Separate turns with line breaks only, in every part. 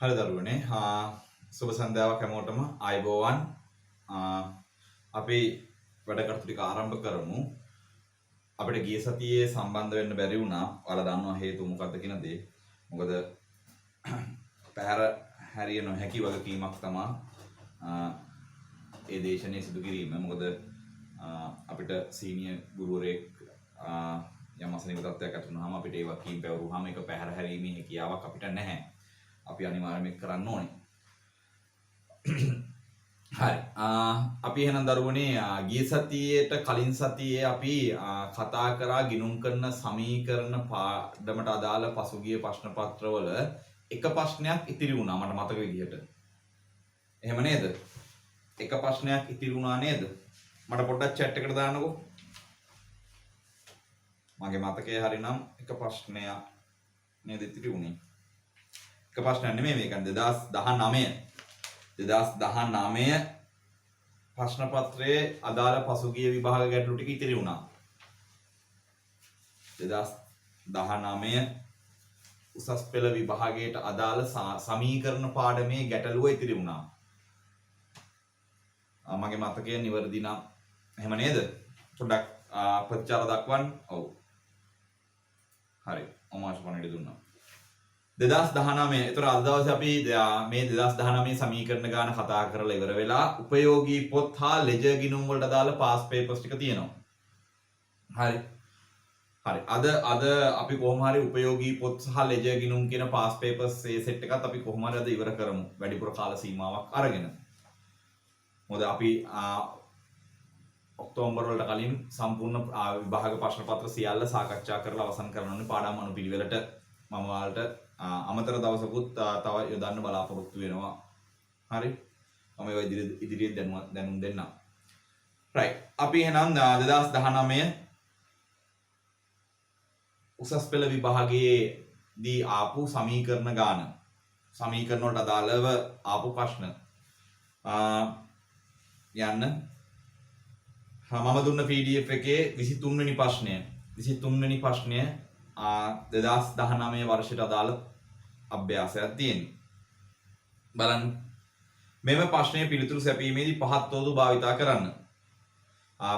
හරි දරුවනේ සුබ සන්ධ්‍යාවක් හැමෝටම ආයුබෝවන් අපි වැඩ කටයුතු ටික ආරම්භ කරමු අපිට ගිය සතියේ සම්බන්ධ වෙන්න බැරි වුණා ඔයාලා දන්නවා හේතුව මොකක්ද කියන දේ මොකද පැහැර හැරිය නොහැකි වගකීමක් තමයි ඒ දේශනේ සිදු කිරීම මොකද අපිට සීනියර් ගුරුවරයෙක් යම් අසනීප තත්ත්වයක් ඇති වුණාම අපිට ඒ වගකීම් පැවරුවාම ඒක පැහැර හැරීමේ හැකියාවක් අපිට නැහැ අපි අනිවාර්යයෙන් මේක කරන්න ඕනේ. හරි. අපි එහෙනම් දරුවනේ ගිය සතියේට කලින් සතියේ අපි කතා කරා ගිණුම් කරන සමීකරණ පාඩමට අදාළ පසුගිය ප්‍රශ්න පත්‍රවල එක ප්‍රශ්නයක් ඉතිරි වුණා මට මතක විදිහට. එහෙම නේද? එක ප්‍රශ්නයක් ඉතිරි වුණා නේද? මට පොඩ්ඩක් chat එකට දාන්නකෝ. මගේ මතකයේ හරිනම් එක ප්‍රශ්නයක් නේද ඉතිරි වුණේ. එක ප්‍රශ්නයක් නෙමෙයි මේක 2019 ප්‍රශ්න පත්‍රයේ අදාළ පසුගිය විභාග ගැටලු ටික ඉතිරි වුණා 2019 උසස් පෙළ විභාගයට අදාළ සමීකරණ පාඩමේ ගැටලුව ඉතිරි වුණා මගේ මතකය නිවැරදි නම් එහෙම නේද පොඩ්ඩක් ප්‍රතිචාර දක්වන්න ඔව් හරි ඔමාස් පණිඩ දුන්නා 2019 ඒතර අද දවසේ අපි මේ 2019 සමීකරණ ගාන කතා කරලා ඉවර වෙලා උපයෝගී පොත් හා ලෙජර් ගිණුම් වලට අදාළ පාස් පේපර්ස් ටික තියෙනවා. හරි. හරි. අද අපි කොහොම හරි උපයෝගී පොත් සහ ලෙජර් ගිණුම් කියන පාස් පේපර්ස් ඒ සෙට් එකත් අපි කොහොම හරි අද ඉවර කරමු. වැඩිපුර කාල සීමාවක් අරගෙන. මොකද අපි ඔක්තෝබර් වලට කලින් සම්පූර්ණ විභාග ප්‍රශ්න පත්‍ර සියල්ල සාකච්ඡා කරලා අවසන් කරන්න ඕනේ පාඩම් අනුපිළිවෙලට මම ඔයාලට අමතර දවසකුත් තව යොදන්න බලාපොරොත්තු වෙනවා. හරි. මම ඒවා ඉදිරියේ දැනුම් දෙන්නම්. right. අපි එහෙනම් 2019 උසස් පෙළ විභාගයේදී ආපු සමීකරණ ගාන සමීකරණ වලට අදාළව ආපු ප්‍රශ්න යන්න මම දුන්න PDF එකේ 23 වෙනි ප්‍රශ්නය 23 වෙනි ප්‍රශ්නය 2019 වර්ෂයට අදාළ අභ්‍යාසයක් තියෙනවා. බලන්න. මෙම ප්‍රශ්නයේ පිළිතුරු සැපීමේදී පහත් තෝදු භාවිතා කරන්න.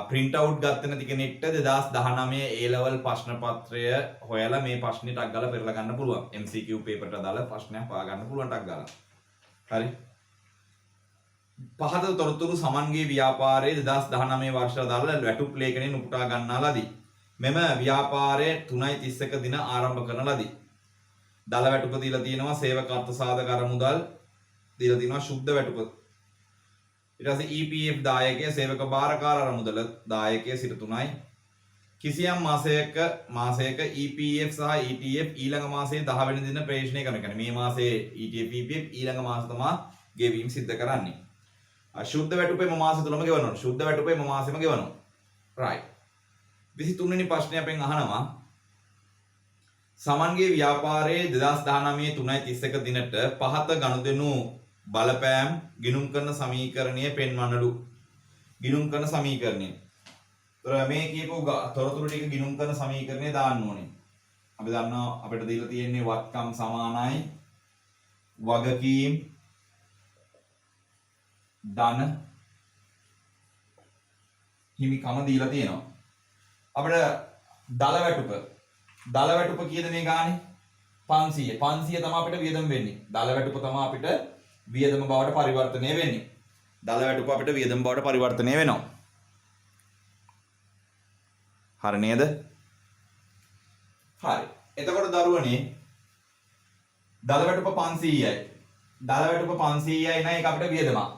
print out ගත්ත නැති කෙනෙක්ට 2019 A level ප්‍රශ්න පත්‍රය හොයලා මේ ප්‍රශ්නේ ටක් ගාලා පෙරලා ගන්න පුළුවන්. MCQ paper ට අදාළ ප්‍රශ්නයක් හොයා ගන්න පුළුවන් ටක් ගාලා. හරි. පහත තොරතුරු සමන්ගේ ව්‍යාපාරයේ 2019 වර්ෂයට අදාළ වැටුප් ලේඛනයෙන් උපුටා ගන්නා ලදී. මෙම ව්‍යාපාරයේ 3.31 දින ආරම්භ කරන ලදී. දල වැටුප දීලා තියෙනවා සේවක අර්ථ සාධක අරමුදල් දීලා තියෙනවා ශුද්ධ වැටුප. ඊට පස්සේ EPF දායකයේ සේවක බාරකාර අරමුදල දායකයේ සිට 3යි. කිසියම් මාසයක EPF සහ ETF ඊළඟ මාසයේ 10 වෙනි දින ප්‍රේෂණය කරන. කියන්නේ මේ මාසයේ ETF EPF ඊළඟ මාස තමයි ගෙවීම සිද්ධ කරන්නේ. ශුද්ධ වැටුපේ මේ මාසෙ තුලම ගෙවනවා. ශුද්ධ වැටුපේ මේ මාසෙම ගෙවනවා. right. 23 වෙනි ප්‍රශ්නය අපෙන් අහනවා සමන්ගේ ව්‍යාපාරයේ 2019 3.31 දිනට පහත ගනුදෙනු බලපෑම් ගිණුම් කරන සමීකරණය පෙන්වන්නලු. ගිණුම් කරන සමීකරණය. මේ කියපු තොරතුරු ටික ගිණුම් කරන සමීකරණය දාන්න ඕනේ. අපි දන්නවා අපිට දීලා තියෙන්නේ වත්කම් සමානයි වගකීම් ධන හිමිකම දීලා තියෙනවා. අපිට දල වැටුප කීයද මේ ගානේ 500 තමයි අපිට වියදම වෙන්නේ. දල වැටුප තමයි අපිට වියදම බවට පරිවර්තනය වෙන්නේ. දල වැටුප අපිට වියදම බවට පරිවර්තනය වෙනවා. හරි නේද? හරි. එතකොට දරුවනේ දල වැටුප 500යි. දල වැටුප 500යි නේද ඒක අපිට වියදමක්.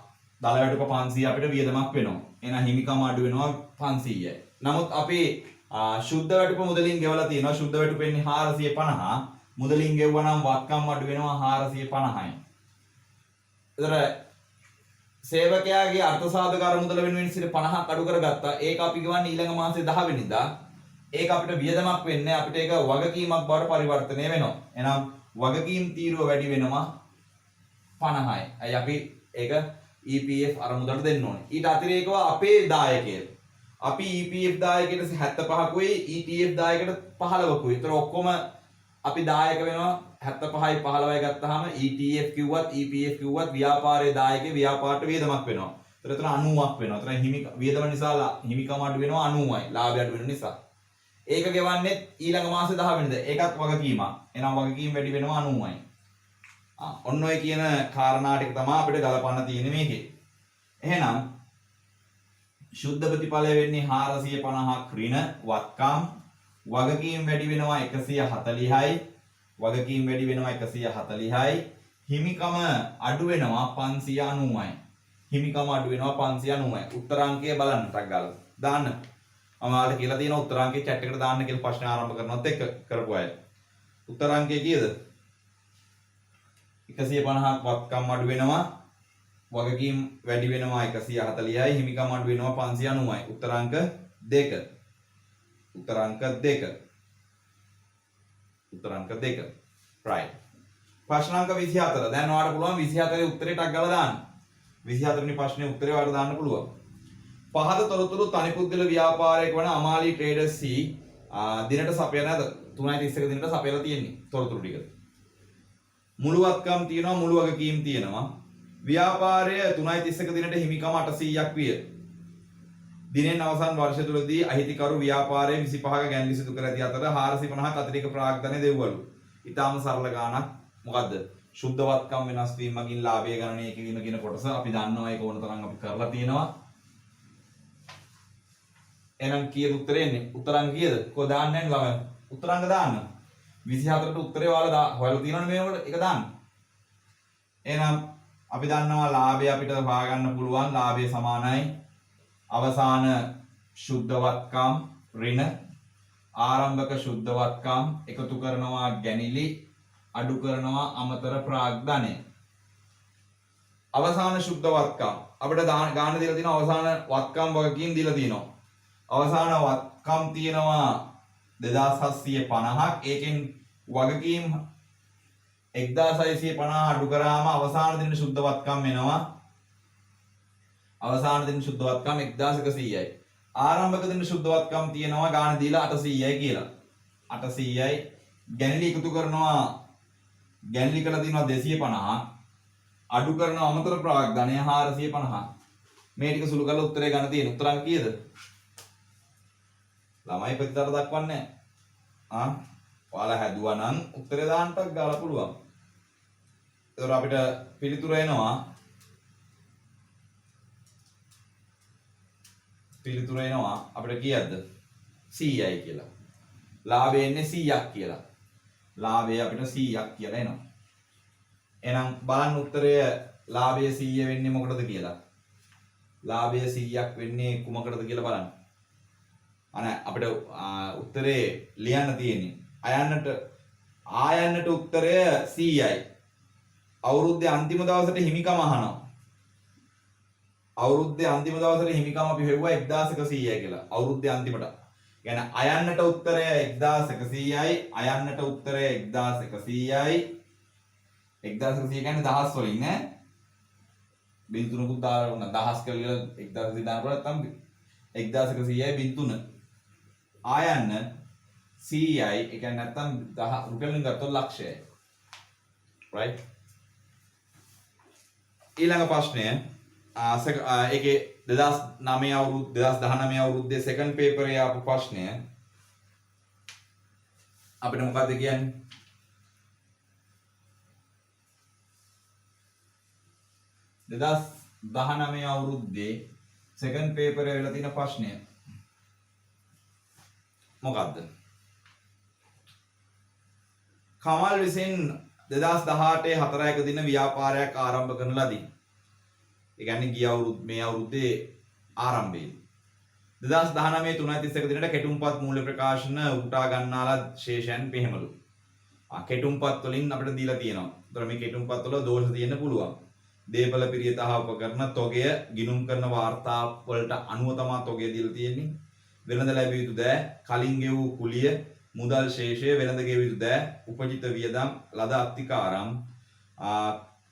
දල වැටුප 500 අපිට වියදමක් වෙනවා. එහෙනම් හිමිකම අඩු වෙනවා 500යි. නමුත් අපි ශුද්ධ වැටුප මුදලින් ගෙවලා තියෙනවා. ශුද්ධ වැටුප එන්නේ 450. මුදලින් ගෙවුවා නම් වත්කම් අඩු වෙනවා 450යි. ඒතර සේවකයාගේ අර්ථ සාධක අරමුදල වෙනුවෙන් 50ක් අඩු කරගත්තා. ඒක අපි ගෙවන්නේ ඊළඟ මාසේ 10 වෙනිදා. ඒක අපිට වියදමක් වෙන්නේ අපිට ඒක වගකීමක් බවට පරිවර්තනය වෙනවා. එහෙනම් වගකීම් තීරුව වැඩි වෙනවා 50යි. අය අපි ඒක EPF අරමුදලට දෙන්න ඕනේ. ඊට අතිරේකව අපේ දායකයෝ අපි EPF දායකයට 75කුයි ETF දායකයට 15කුයි. ඒතර ඔක්කොම අපි දායක වෙනවා 75යි 15යි ගත්තාම ETF කිව්වත් EPF කිව්වත් ව්‍යාපාරයේ දායකේ ව්‍යාපාරට වියදමක් වෙනවා. ඒතර 90ක් වෙනවා. ඒතර වියදම නිසා හිමිකම අඩු වෙනවා 90යි. ලාභය අඩු වෙන නිසා. ඒක ගෙවන්නේ ඊළඟ මාසේ 10 වෙනිදා. ඒකත් වගකීමක්. එහෙනම් වගකීම් වැඩි වෙනවා 90යි. ඔන්න ඔය කියන කාරණා ටික තමයි අපිට ගලපන්න තියෙන්නේ මේකේ. එහෙනම් ශුද්ධ ප්‍රතිඵලය වෙන්නේ 450ක් ඍණ වත්කම්. වගකීම් වැඩි වෙනවා 140යි. වගකීම් වැඩි වෙනවා 140යි. හිමිකම අඩු වෙනවා 590යි. හිමිකම අඩු වෙනවා 590යි. උත්තරාංකය බලන්න ටක් ගාලා දාන්න. මම ඔයාලට කියලා තියෙනවා උත්තරාංකය chat එකට දාන්න කියලා ප්‍රශ්න ආරම්භ කරනවත් එක්ක කරපු අය. උත්තරාංකය කීයද? 150ක් වත්කම් අඩු වෙනවා. වගකීම් වැඩි වෙනවා 140යි. හිමිකම් අඩු වෙනවා 590යි. උත්තරාංක 2. උත්තරාංක 2. උත්තරාංක 2. right. ප්‍රශ්න අංක 24. දැන් ඔයාලට පුළුවන් 24 උත්තරේ ටක් ගාලා දාන්න. 24 වෙනි ප්‍රශ්නේ උත්තරේ ඔයාලට දාන්න පුළුවන්. පහත තොරතුරු තනිපුද්ගල ව්‍යාපාරයක වන අමාලි ට්‍රේඩර්ස් සී දිනට සපයන 3.31 දිනට සපයලා තියෙන්නේ තොරතුරු ටික. මුළු වත්කම් තියෙනවා මුළු වගකීම් තියෙනවා. ව්‍යාපාරය 3.31 දිනට හිමිකම 800ක් විය. දිනෙන් අවසන් වර්ෂය තුලදී අහිතිකරු ව්‍යාපාරයේ 25ක ගැන්වි සිදු කර ඇති අතර 450ක් අතිරේක ප්‍රාග්ධනය දෙව්වලු. ඊටාම සරල ගාණක්. මොකද්ද? ශුද්ධ වත්කම් වෙනස් වීම මගින් ලාභය ගණනය කිරීම කියන කොටස අපි දන්නවා ඒක ඕන තරම් අපි කරලා තියෙනවා. එහෙනම් කීයද උත්තරේ එන්නේ? උත්තරාංක කීයද? කොහොම දාන්නේ ළමයි? උත්තරාංක දාන්න. 24ට උත්තරේ ඔයාලා හොයලා තියෙනවනේ මේකට ඒක දාන්න. එහෙනම් අපි දන්නවා ලාභය අපිට හොයාගන්න පුළුවන්. ලාභය සමානයි අවසාන ශුද්ධ වත්කම් ඍණ ආරම්භක ශුද්ධ වත්කම් එකතු කරනවා ගැනිලි අඩු කරනවා අමතර ප්‍රාග්ධනය. අවසාන ශුද්ධ වත්කම් අපිට ගාන දීලා තියෙනවා. අවසාන වත්කම් වගකීම් දීලා තියෙනවා. අවසාන වත්කම් තියෙනවා 2750ක්. ඒකෙන් වගකීම් 1650 අඩු කරාම අවසාන දින ශුද්ධ වත්කම් වෙනවා. අවසාන දින ශුද්ධ වත්කම් 1100යි. ආරම්භක දින ශුද්ධ වත්කම් තියෙනවා ගාන දීලා 800යි කියලා. 800යි ගැනිලි එකතු කරනවා. ගැනිලි කළා තියෙනවා 250. අඩු කරනවා අමතර ප්‍රාග්ධනය 450. මේ ටික සුළු කරලා උත්තරේ ගන්න තියෙන. උත්තරාංක කීයද? ළමයි ප්‍රතිතර දක්වන්නේ නැහැ. ඔයාලා හැදුවා නම් උත්තරේ දාන්නත් ගාලා පුළුවන්. ඒතර අපිට පිළිතුර එනවා. පිළිතුර එනවා අපිට කීයක්ද? 100යි කියලා. ලාභය එන්නේ 100ක් කියලා. ලාභය අපිට 100ක් කියලා එනවා. එහෙනම් බලන්න උත්තරය ලාභය 100 වෙන්නේ මොකටද කියලා. ලාභය 100ක් වෙන්නේ කුමකටද කියලා බලන්න. අනේ අපිට උත්තරේ ලියන්න තියෙන්නේ ආයන්නට උත්තරය 100යි. අවුරුද්දේ අන්තිම දවසට හිමිකම අහනවා. අවුරුද්දේ අන්තිම දවසට හිමිකම අපි හෙව්වා 1100යි කියලා. අවුරුද්දේ අන්තිමට. يعني අයන්නට උත්තරය 1100යි. අයන්නට උත්තරය 1100යි. 1100 කියන්නේ දහස් වලින් නේ. බින්තුනකුත් දාලා දහස් කියලා 1100 දානකොට නැත්තම් 1100යි බින්තුන. ආයන්න 100යි. ඒ කියන්නේ නැත්තම් රුපියලින් ගත්තොත් ලක්ෂයයි. right? ඊළඟ ප්‍රශ්නය ඒකේ 2019 අවුරුද්දේ සෙකන්ඩ් පේපරේ ආපු ප්‍රශ්නය අපිට මොකද්ද කියන්නේ? දෙදස් 19 අවුරුද්දේ සෙකන්ඩ් පේපරේ වෙලා තියෙන ප්‍රශ්නය මොකද්ද? කමල් විසින් 2018 4 දින ව්‍යාපාරයක් ආරම්භ කරන ලදී. ඒ කියන්නේ ගිය අවුරුද්ද මේ අවුරුද්දේ ආරම්භයේ 2019 3.31 දිනට කෙටුම්පත් මූල්‍ය ප්‍රකාශන උටා ගන්නාලා ශේෂයන් පෙහෙමලු. කෙටුම්පත් වලින් අපිට දීලා තියෙනවා. ඒතර මේ කෙටුම්පත් වල දෝෂ තියෙන්න පුළුවන්. දේපල පිරියත හා උපකරණ තොගය ගිණුම් කරන වාර්තා වලට අනුව තමයි තොගය දීලා තියෙන්නේ. වෙළඳ ලැබිය යුතු දෑ කලින් ගෙවූ කුලිය මුදල් ශේෂය වෙළඳ ගෙවිය යුතු දෑ උපජිත වියදම් ලද අත්තිකාරම්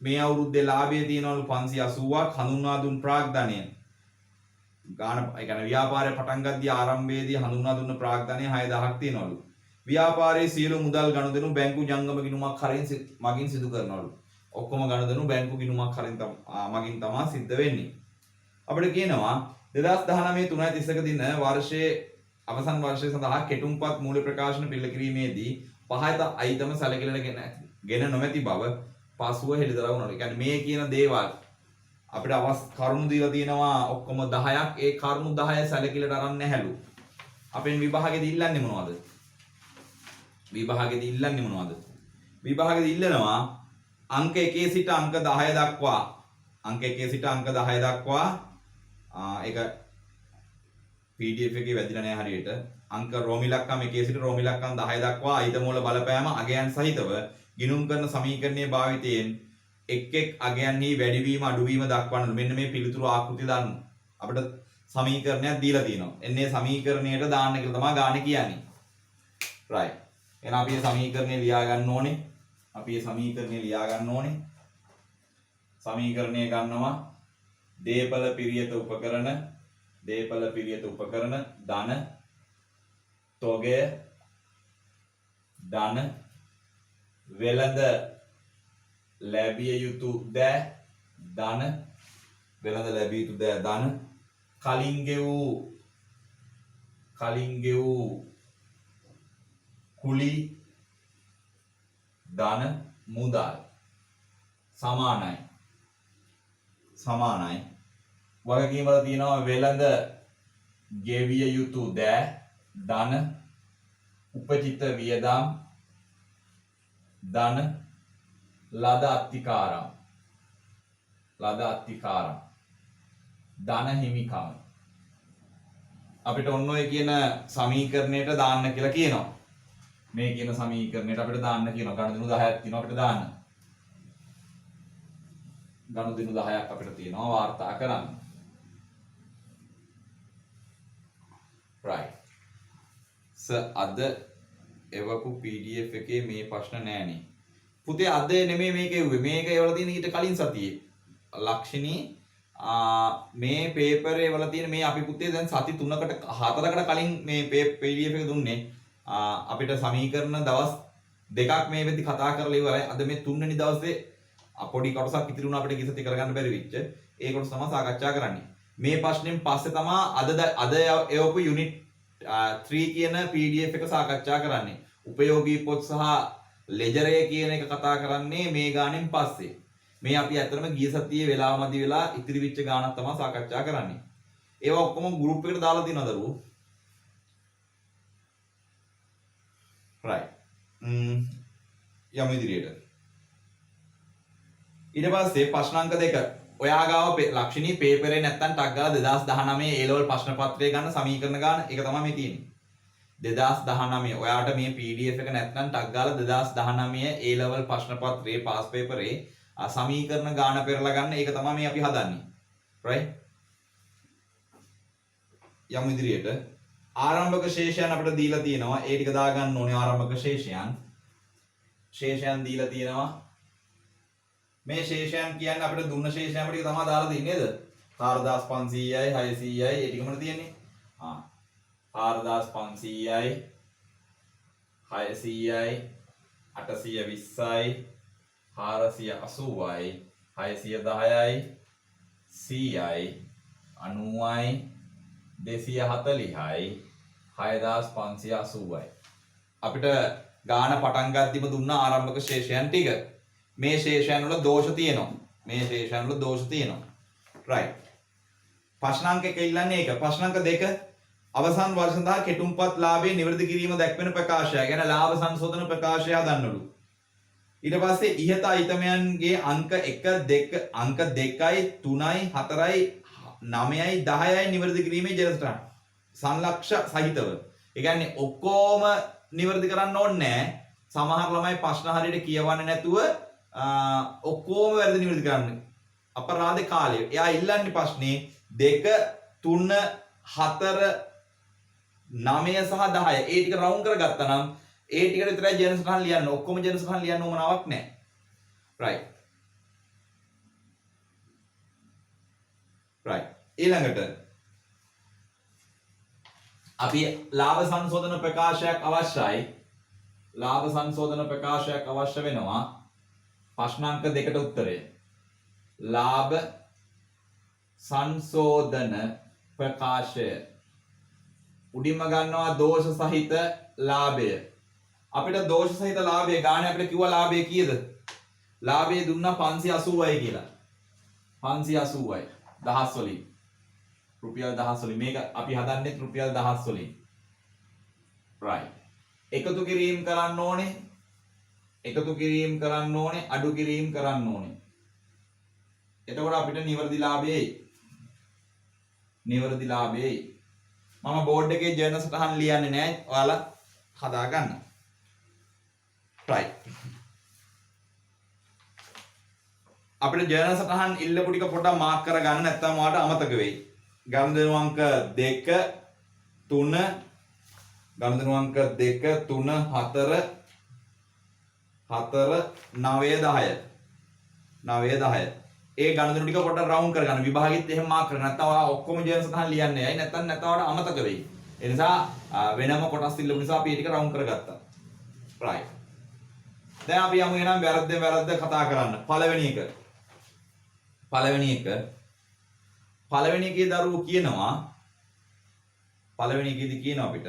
මේ අවුරුද්දේ ලාභය තියෙනවලු 580ක් හඳුන්වා දුන් ප්‍රාග්ධනය ගාන ඒ කියන්නේ ව්‍යාපාරය පටන් ගද්දී ආරම්භයේදී හඳුන්වා දුන්න ප්‍රාග්ධනය 6000ක් තියෙනවලු ව්‍යාපාරයේ සියලු මුදල් ගනුදෙනු බැංකු ජංගම ගිණුමක් මගින් සිදු කරනවලු. ඔක්කොම ගනුදෙනු බැංකු ගිණුමක් මගින් තමයි සිද්ධ වෙන්නේ. අපිට කියනවා 2019 3:30ක දින වර්ෂයේ අවසන් වර්ෂය සඳහා කෙටුම්පත් මූල්‍ය ප්‍රකාශන පිළ කිරීමේදී පහත අයිතම සැලකිල්ලට ගෙන නොමැති බව පසුව හෙළිදරව් වුණා. ඒ කියන්නේ මේ කියන දේවල් අපිට කරුණු දීලා තියෙනවා ඔක්කොම 10ක්. ඒ කරුණු 10 සැලකිල්ලට අරන් නැහැලු. අපෙන් විභාගෙදී ඉල්ලන්නේ මොනවද? විභාගෙදී ඉල්ලනවා අංක 1 සිට අංක 10 දක්වා ඒක PDF එකේ වැදිලා නැහැ හරියට. අංක රෝම ඉලක්කම් 1 සිට රෝම ඉලක්කම් 10 දක්වා අයිතම වල බලපෑම අගයන් සහිතව ගිණුම් කරන සමීකරණයේ භාවිතයෙන් එක් අගයන්හි වැඩිවීම අඩුවීම දක්වන්න. මෙන්න මේ පිළිතුරු ආකෘතිය දාන්න. අපිට සමීකරණයක් දීලා තියෙනවා. එන්නේ සමීකරණයට දාන්න කියලා තමයි ගානේ කියන්නේ. right. එහෙනම් අපි මේ සමීකරණය ලියා ගන්න ඕනේ. සමීකරණය ගන්නවා දේපල පිරියත උපකරණ ධන තොගය ධන වෙළඳ ලැබිය යුතු දෑ ධන කලින් ගෙවූ කුලි ධන මුදල් සමානයි වගකීම් වල තියෙනවා වෙළඳ ගෙවිය යුතු දෑ ධන උපජිත වියදම් ධන ලද අත්තිකාරම් ධන හිමිකම්. අපිට ඔන්න ඔය කියන සමීකරණයට දාන්න කියලා කියනවා. මේ කියන සමීකරණයට අපිට දාන්න කියනවා. ගණුදෙනු 10ක් තියෙනවා අපිට දාන්න. ගණුදෙනු 10ක් අපිට තියෙනවා වාර්තා කරන්න. right. අද එවපු PDF එකේ මේ ප්‍රශ්න නෑනේ. පුතේ අද නෙමෙයි මේක එව්වේ. මේක ඒවල තියෙන ඊට කලින් සතියේ. ලක්ෂණී මේ පේපරේ වල තියෙන මේ අපි පුතේ දැන් සති 3කට 4කට කලින් මේ PDF එක දුන්නේ. අපිට සමීකරණ දවස් දෙකක් මේ වෙද්දි කතා කරලා ඉවරයි. අද මේ 3 වෙනි දවසේ පොඩි කොටසක් ඉතිරි වුණා අපිට ගිසති කරගන්න බැරි වෙච්ච. ඒ කොටස තමයි සාකච්ඡා කරන්නේ. මේ ප්‍රශ්නෙන් පස්සේ තමයි අද එවපු යුනිට් 3 කියන PDF එක සාකච්ඡා කරන්නේ. උපයෝගී පොත් සහ ලෙජරය කියන එක කතා කරන්නේ මේ ගානෙන් පස්සේ. මේ අපි ඇත්තටම ගිය සතියේ වෙලාව මදි වෙලා ඉතිරි වෙච්ච ගානක් තමයි සාකච්ඡා කරන්නේ. ඒවා ඔක්කොම ගෲප් එකට දාලා තියෙනවා දරුවෝ. right. යමු ඉදිරියට. ඊට පස්සේ ප්‍රශ්න අංක 2. ඔයා ගාව ලක්ෂණී පේපරේ නැත්තම් ටක් ගාලා 2019 A level ප්‍රශ්න පත්‍රය ගන්න සමීකරණ ගන්න. ඒක තමයි මේ තියෙන්නේ. 2019 ඔයාට මේ PDF එක නැත්නම් ටක් ගාලා 2019 A level ප්‍රශ්න පත්‍රයේ පාස් පේපරේ සමීකරණ ගාන පෙරලා ගන්න. ඒක තමයි මේ අපි හදන්නේ. right. යමු ඉදිරියට. ආරම්භක ශේෂයන් අපිට දීලා තියෙනවා. ඒ ටික දා ගන්න ඕනේ. ආරම්භක ශේෂයන් දීලා තියෙනවා. මේ ශේෂයන් කියන්නේ අපිට දුන්න ශේෂයන් ටික තමයි දාලා දෙන්නේ නේද? 4500යි 600යි ඒ ටිකමද තියෙන්නේ. 4500යි 600යි 820යි 480යි 610යි 100යි 90යි 240යි 6580යි. අපිට ගාන පටන් ගද්දිම දුන්න ආරම්භක ශේෂයන් ටික. මේ ශේෂයන් වල දෝෂ තියෙනවා. right. ප්‍රශ්න අංක 1 ඉල්ලන්නේ ඒක. ප්‍රශ්න අංක 2 අවසන් වර්ෂ සඳහා කෙටුම්පත් ලාභයේ නිවැරදි කිරීම දැක්වෙන ප්‍රකාශය. ගැන ලාභ සංශෝධන ප්‍රකාශය හදන්නලු. ඊට පස්සේ ඉහත අයිතමයන්ගේ අංක 1 2 අංක 2යි 3යි 4යි 9යි 10යි නිවැරදි කිරීමේ ජලසටහන සංලක්ෂ සහිතව. ඒ කියන්නේ ඔක්කොම නිවැරදි කරන්න ඕනේ නැහැ. සමහර ළමයි ප්‍රශ්න හරියට කියවන්නේ නැතුව ඔක්කොම වැරදි නිවැරදි කරන්න. අපරාධ කාලය. එයා ඉල්ලන්නේ ප්‍රශ්නේ 2 3 4 9 සහ 10. ඒ ටික රවුන්ඩ් කරගත්තා නම් ඒ ටිකට විතරයි ජන සටහන් ලියන්න. ඔක්කොම ජන සටහන් ලියන්න ඕමනාවක් නැහැ. right. ඊළඟට අපි ලාභ සංශෝධන ප්‍රකාශයක් අවශ්‍යයි. ලාභ සංශෝධන ප්‍රකාශයක් අවශ්‍ය වෙනවා. ප්‍රශ්න අංක 2ට උත්තරය. ලාභ සංශෝධන ප්‍රකාශය. උඩින්ම ගන්නවා දෝෂ සහිත ලාභය. අපිට දෝෂ සහිත ලාභය ගානේ අපිට කිව්වා ලාභය කීයද? ලාභය දුන්නා 580යි කියලා. 580යි. දහස් වලින්. රුපියල් 1000 වලින්. මේක අපි හදන්නේ රුපියල් 1000 වලින්. right. එකතු කිරීම කරන්න ඕනේ. එකතු කිරීම කරන්න ඕනේ, අඩු කිරීම කරන්න ඕනේ. එතකොට අපිට නිවැරදි ලාභය එයි. නිවැරදි ලාභය එයි. මම බෝඩ් එකේ ජර්නල් සටහන් ලියන්නේ නැහැ. ඔයාලා හදා ගන්න. right. අපිට ජර්නල් සටහන් ඉල්ලපු ටික පොඩ්ඩක් මාක් කරගන්න නැත්නම් ඔයාලට අමතක වෙයි. ගණදෙනු අංක 2 3 ගණදෙනු අංක 2 3 4 4 9 10 9 10 ඒ ගණදෙනු ටික පොඩ්ඩක් රවුන්ඩ් කරගන්න. විභාගෙත් එහෙම මාක් කරගන්න. නැත්නම් ඔයා ඔක්කොම ජර්නල් සටහන් ලියන්නේ ඇයි? නැත්නම් ඔයාලට අමතක වෙයි. ඒ නිසා වෙනම කොටස් ඉල්ලපු නිසා අපි ඒ ටික රවුන්ඩ් කරගත්තා. right. දැන් අපි යමු එනම් වැරද්ද කතා කරන්න. පළවෙනි එකේ දරුවෝ කියනවා අපිට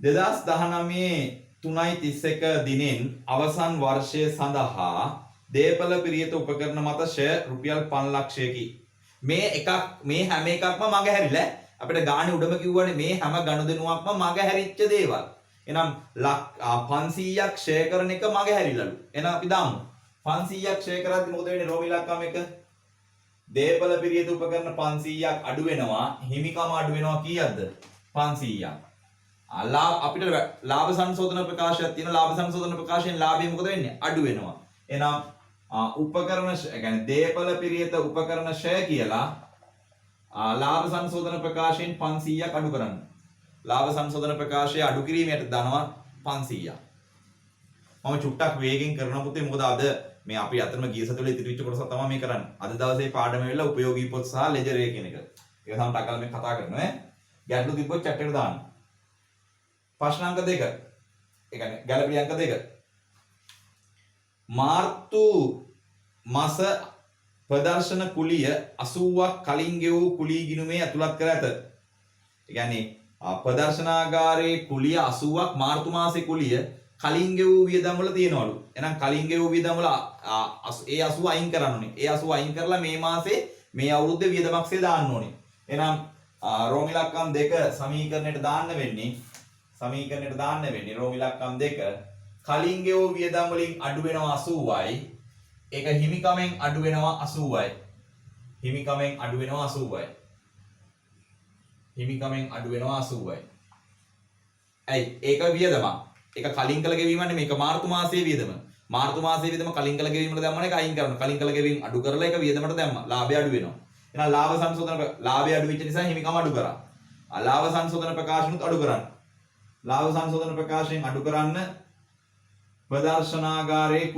2019 3.31 දිනෙන් අවසන් වර්ෂය සඳහා දේපල පිරියත උපකරණ මත ෂෙයා රුපියල් 5 ලක්ෂයකි. මේ හැම එකක්ම මගහැරිලා අපිට ගානේ උඩම කිව්වනේ මේ හැම ගනුදෙනුවක්ම මගහැරිච්ච දේවල්. එහෙනම් 500ක් ෂෙයා කරන එක මගහැරිලාලු. එහෙනම් අපි දාමු 500ක් ෂෙයා කරද්දි මොකද වෙන්නේ? රෝම ඉලක්කම එක දේපල පිරියත උපකරණ 500ක් අඩු වෙනවා. හිමිකම අඩු වෙනවා කීයක්ද? 500ක්. අපිට ලාභ සංශෝධන ප්‍රකාශයක් තියෙනවා. ලාභ සංශෝධන ප්‍රකාශයෙන් ලාභය මොකද වෙන්නේ? අඩු වෙනවා. එහෙනම් උපකරණ يعني දේපල පිරියත උපකරණ ෂය කියලා ලාභ සංශෝධන ප්‍රකාශයෙන් 500ක් අඩු කරන්න. ලාභ සංශෝධන ප්‍රකාශය අඩු කිරීමට දනවා 500ක්. මම චුට්ටක් වේගෙන් කරනවා පුතේ. මොකද අද මේ අපි අතරම ගිය සතිවල ඉතිරි වෙච්ච කොටස තමයි මේ කරන්නේ. අද දවසේ පාඩම වෙලා උපයෝගී පොත් සහ ලෙජර් එක කියන එක. ඒක තමයි ටකල් මේ කතා කරනවා ඈ. ගැටලු තිබ්බොත් chat එකට දාන්න. ප්‍රශ්න අංක 2. ඒ කියන්නේ ගැළපී අංක 2. මාර්තු මාස ප්‍රදර්ශන කුලිය 80ක් කලින් ගෙවූ කුලී ගිණුමේ ඇතුළත් කර ඇත. ඒ කියන්නේ ප්‍රදර්ශනාගාරයේ කුලිය 80ක් මාර්තු මාසේ කුලිය කලින් ගෙවූ වියදම් වල තියෙනවලු. එහෙනම් කලින් ගෙවූ වියදම් වල ඒ 80 අයින් කරන්න ඕනේ. ඒ 80 අයින් කරලා මේ මාසේ මේ අවුරුද්දේ වියදමක්සේ දාන්න ඕනේ. එහෙනම් රෝම ඉලක්කම් 2 සමීකරණයට දාන්න වෙන්නේ රෝම ඉලක්කම් 2 කලින් ගෙවූ වියදම් වලින් අඩු වෙනවා 80යි. ඒක හිමිකමෙන් අඩු වෙනවා 80යි. හිමිකමෙන් අඩු වෙනවා 80යි. ඇයි? ඒක වියදමක්. ඒක කලින් කළ ගෙවීමන්නේ මේක මාර්තු මාසයේ වියදම. මාර්තු මාසයේ වියදම කලින් කළ ගෙවීමකට දැම්මම ඒක අයින් කරනවා. කලින් කළ ගෙවීම අඩු කරලා ඒක වියදමට දැම්මා. ලාභය අඩු වෙනවා. එහෙනම් ලාභ සංශෝධන ලාභය අඩු වෙච්ච නිසා හිමිකම අඩු කරා. ලාභ සංශෝධන ප්‍රකාශනුත් අඩු කරන්න. ලාභ සංශෝධන ප්‍රකාශයෙන් අඩු කරන්න ප්‍රදර්ශනාගාරයේ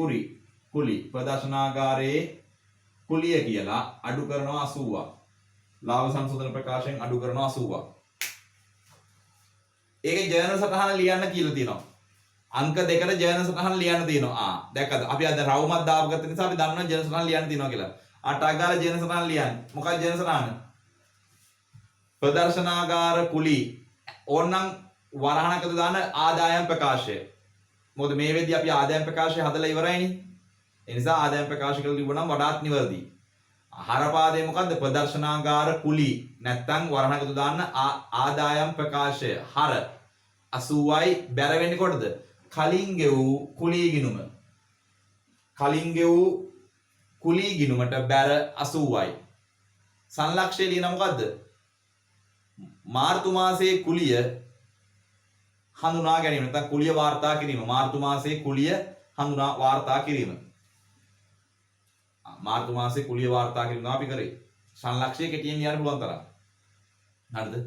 ප්‍රදර්ශනාගාරයේ කුලිය කියලා අඩු කරනවා 80ක්. ලාභ සංශෝධන ප්‍රකාශයෙන් අඩු කරනවා 80ක්. ඒකේ ජර්නල් සටහන ලියන්න කියලා තියෙනවා. අංක 2ට ජර්නල් සටහන ලියන්න තියෙනවා. දැක්කද? අපි අද රවුමක් දාපගත්ත නිසා අපි දන්නවා ජර්නල් සටහන ලියන්න තියෙනවා කියලා. ටක් ගාලා ජර්නල් සටහන ලියන්න. මොකක්ද ජර්නල් සටහන? ප්‍රදර්ශනාගාර කුලී. ඕනනම් වරහණකට දාන ආදායම් ප්‍රකාශය. මොකද මේ වෙද්දී අපි ආදායම් ප්‍රකාශය හදලා ඉවරයිනේ. ඒ නිසා ආදායම් ප්‍රකාශ කරලා තිබුණාම වඩාත් නිවැරදි. හරපාදේ මොකද්ද? ප්‍රදර්ශනාගාර කුලී. නැත්තම් වරහණකට දාන්න ආදායම් ප්‍රකාශය. හර 80යි බැර වෙන්නේ කොටද? කලින් ගෙවූ කුලී ගිණුම. කලින් ගෙවූ කුලී ගිණුමට බැර 80යි. සංලක්ෂය ලියන මොකද්ද? මාර්තු මාසයේ කුලිය හඳුනා ගැනීම. නැත්නම් කුලිය වාර්තා කිරීම. මාර්තු මාසයේ කුලිය හඳුනා වාර්තා කිරීම. මාර්තු මාසයේ කුලිය වාර්තා කිරීම අපි කරේ. සංලක්ෂය කෙටියෙන් ලියන්න පුළුවන් තරම්. හරිද?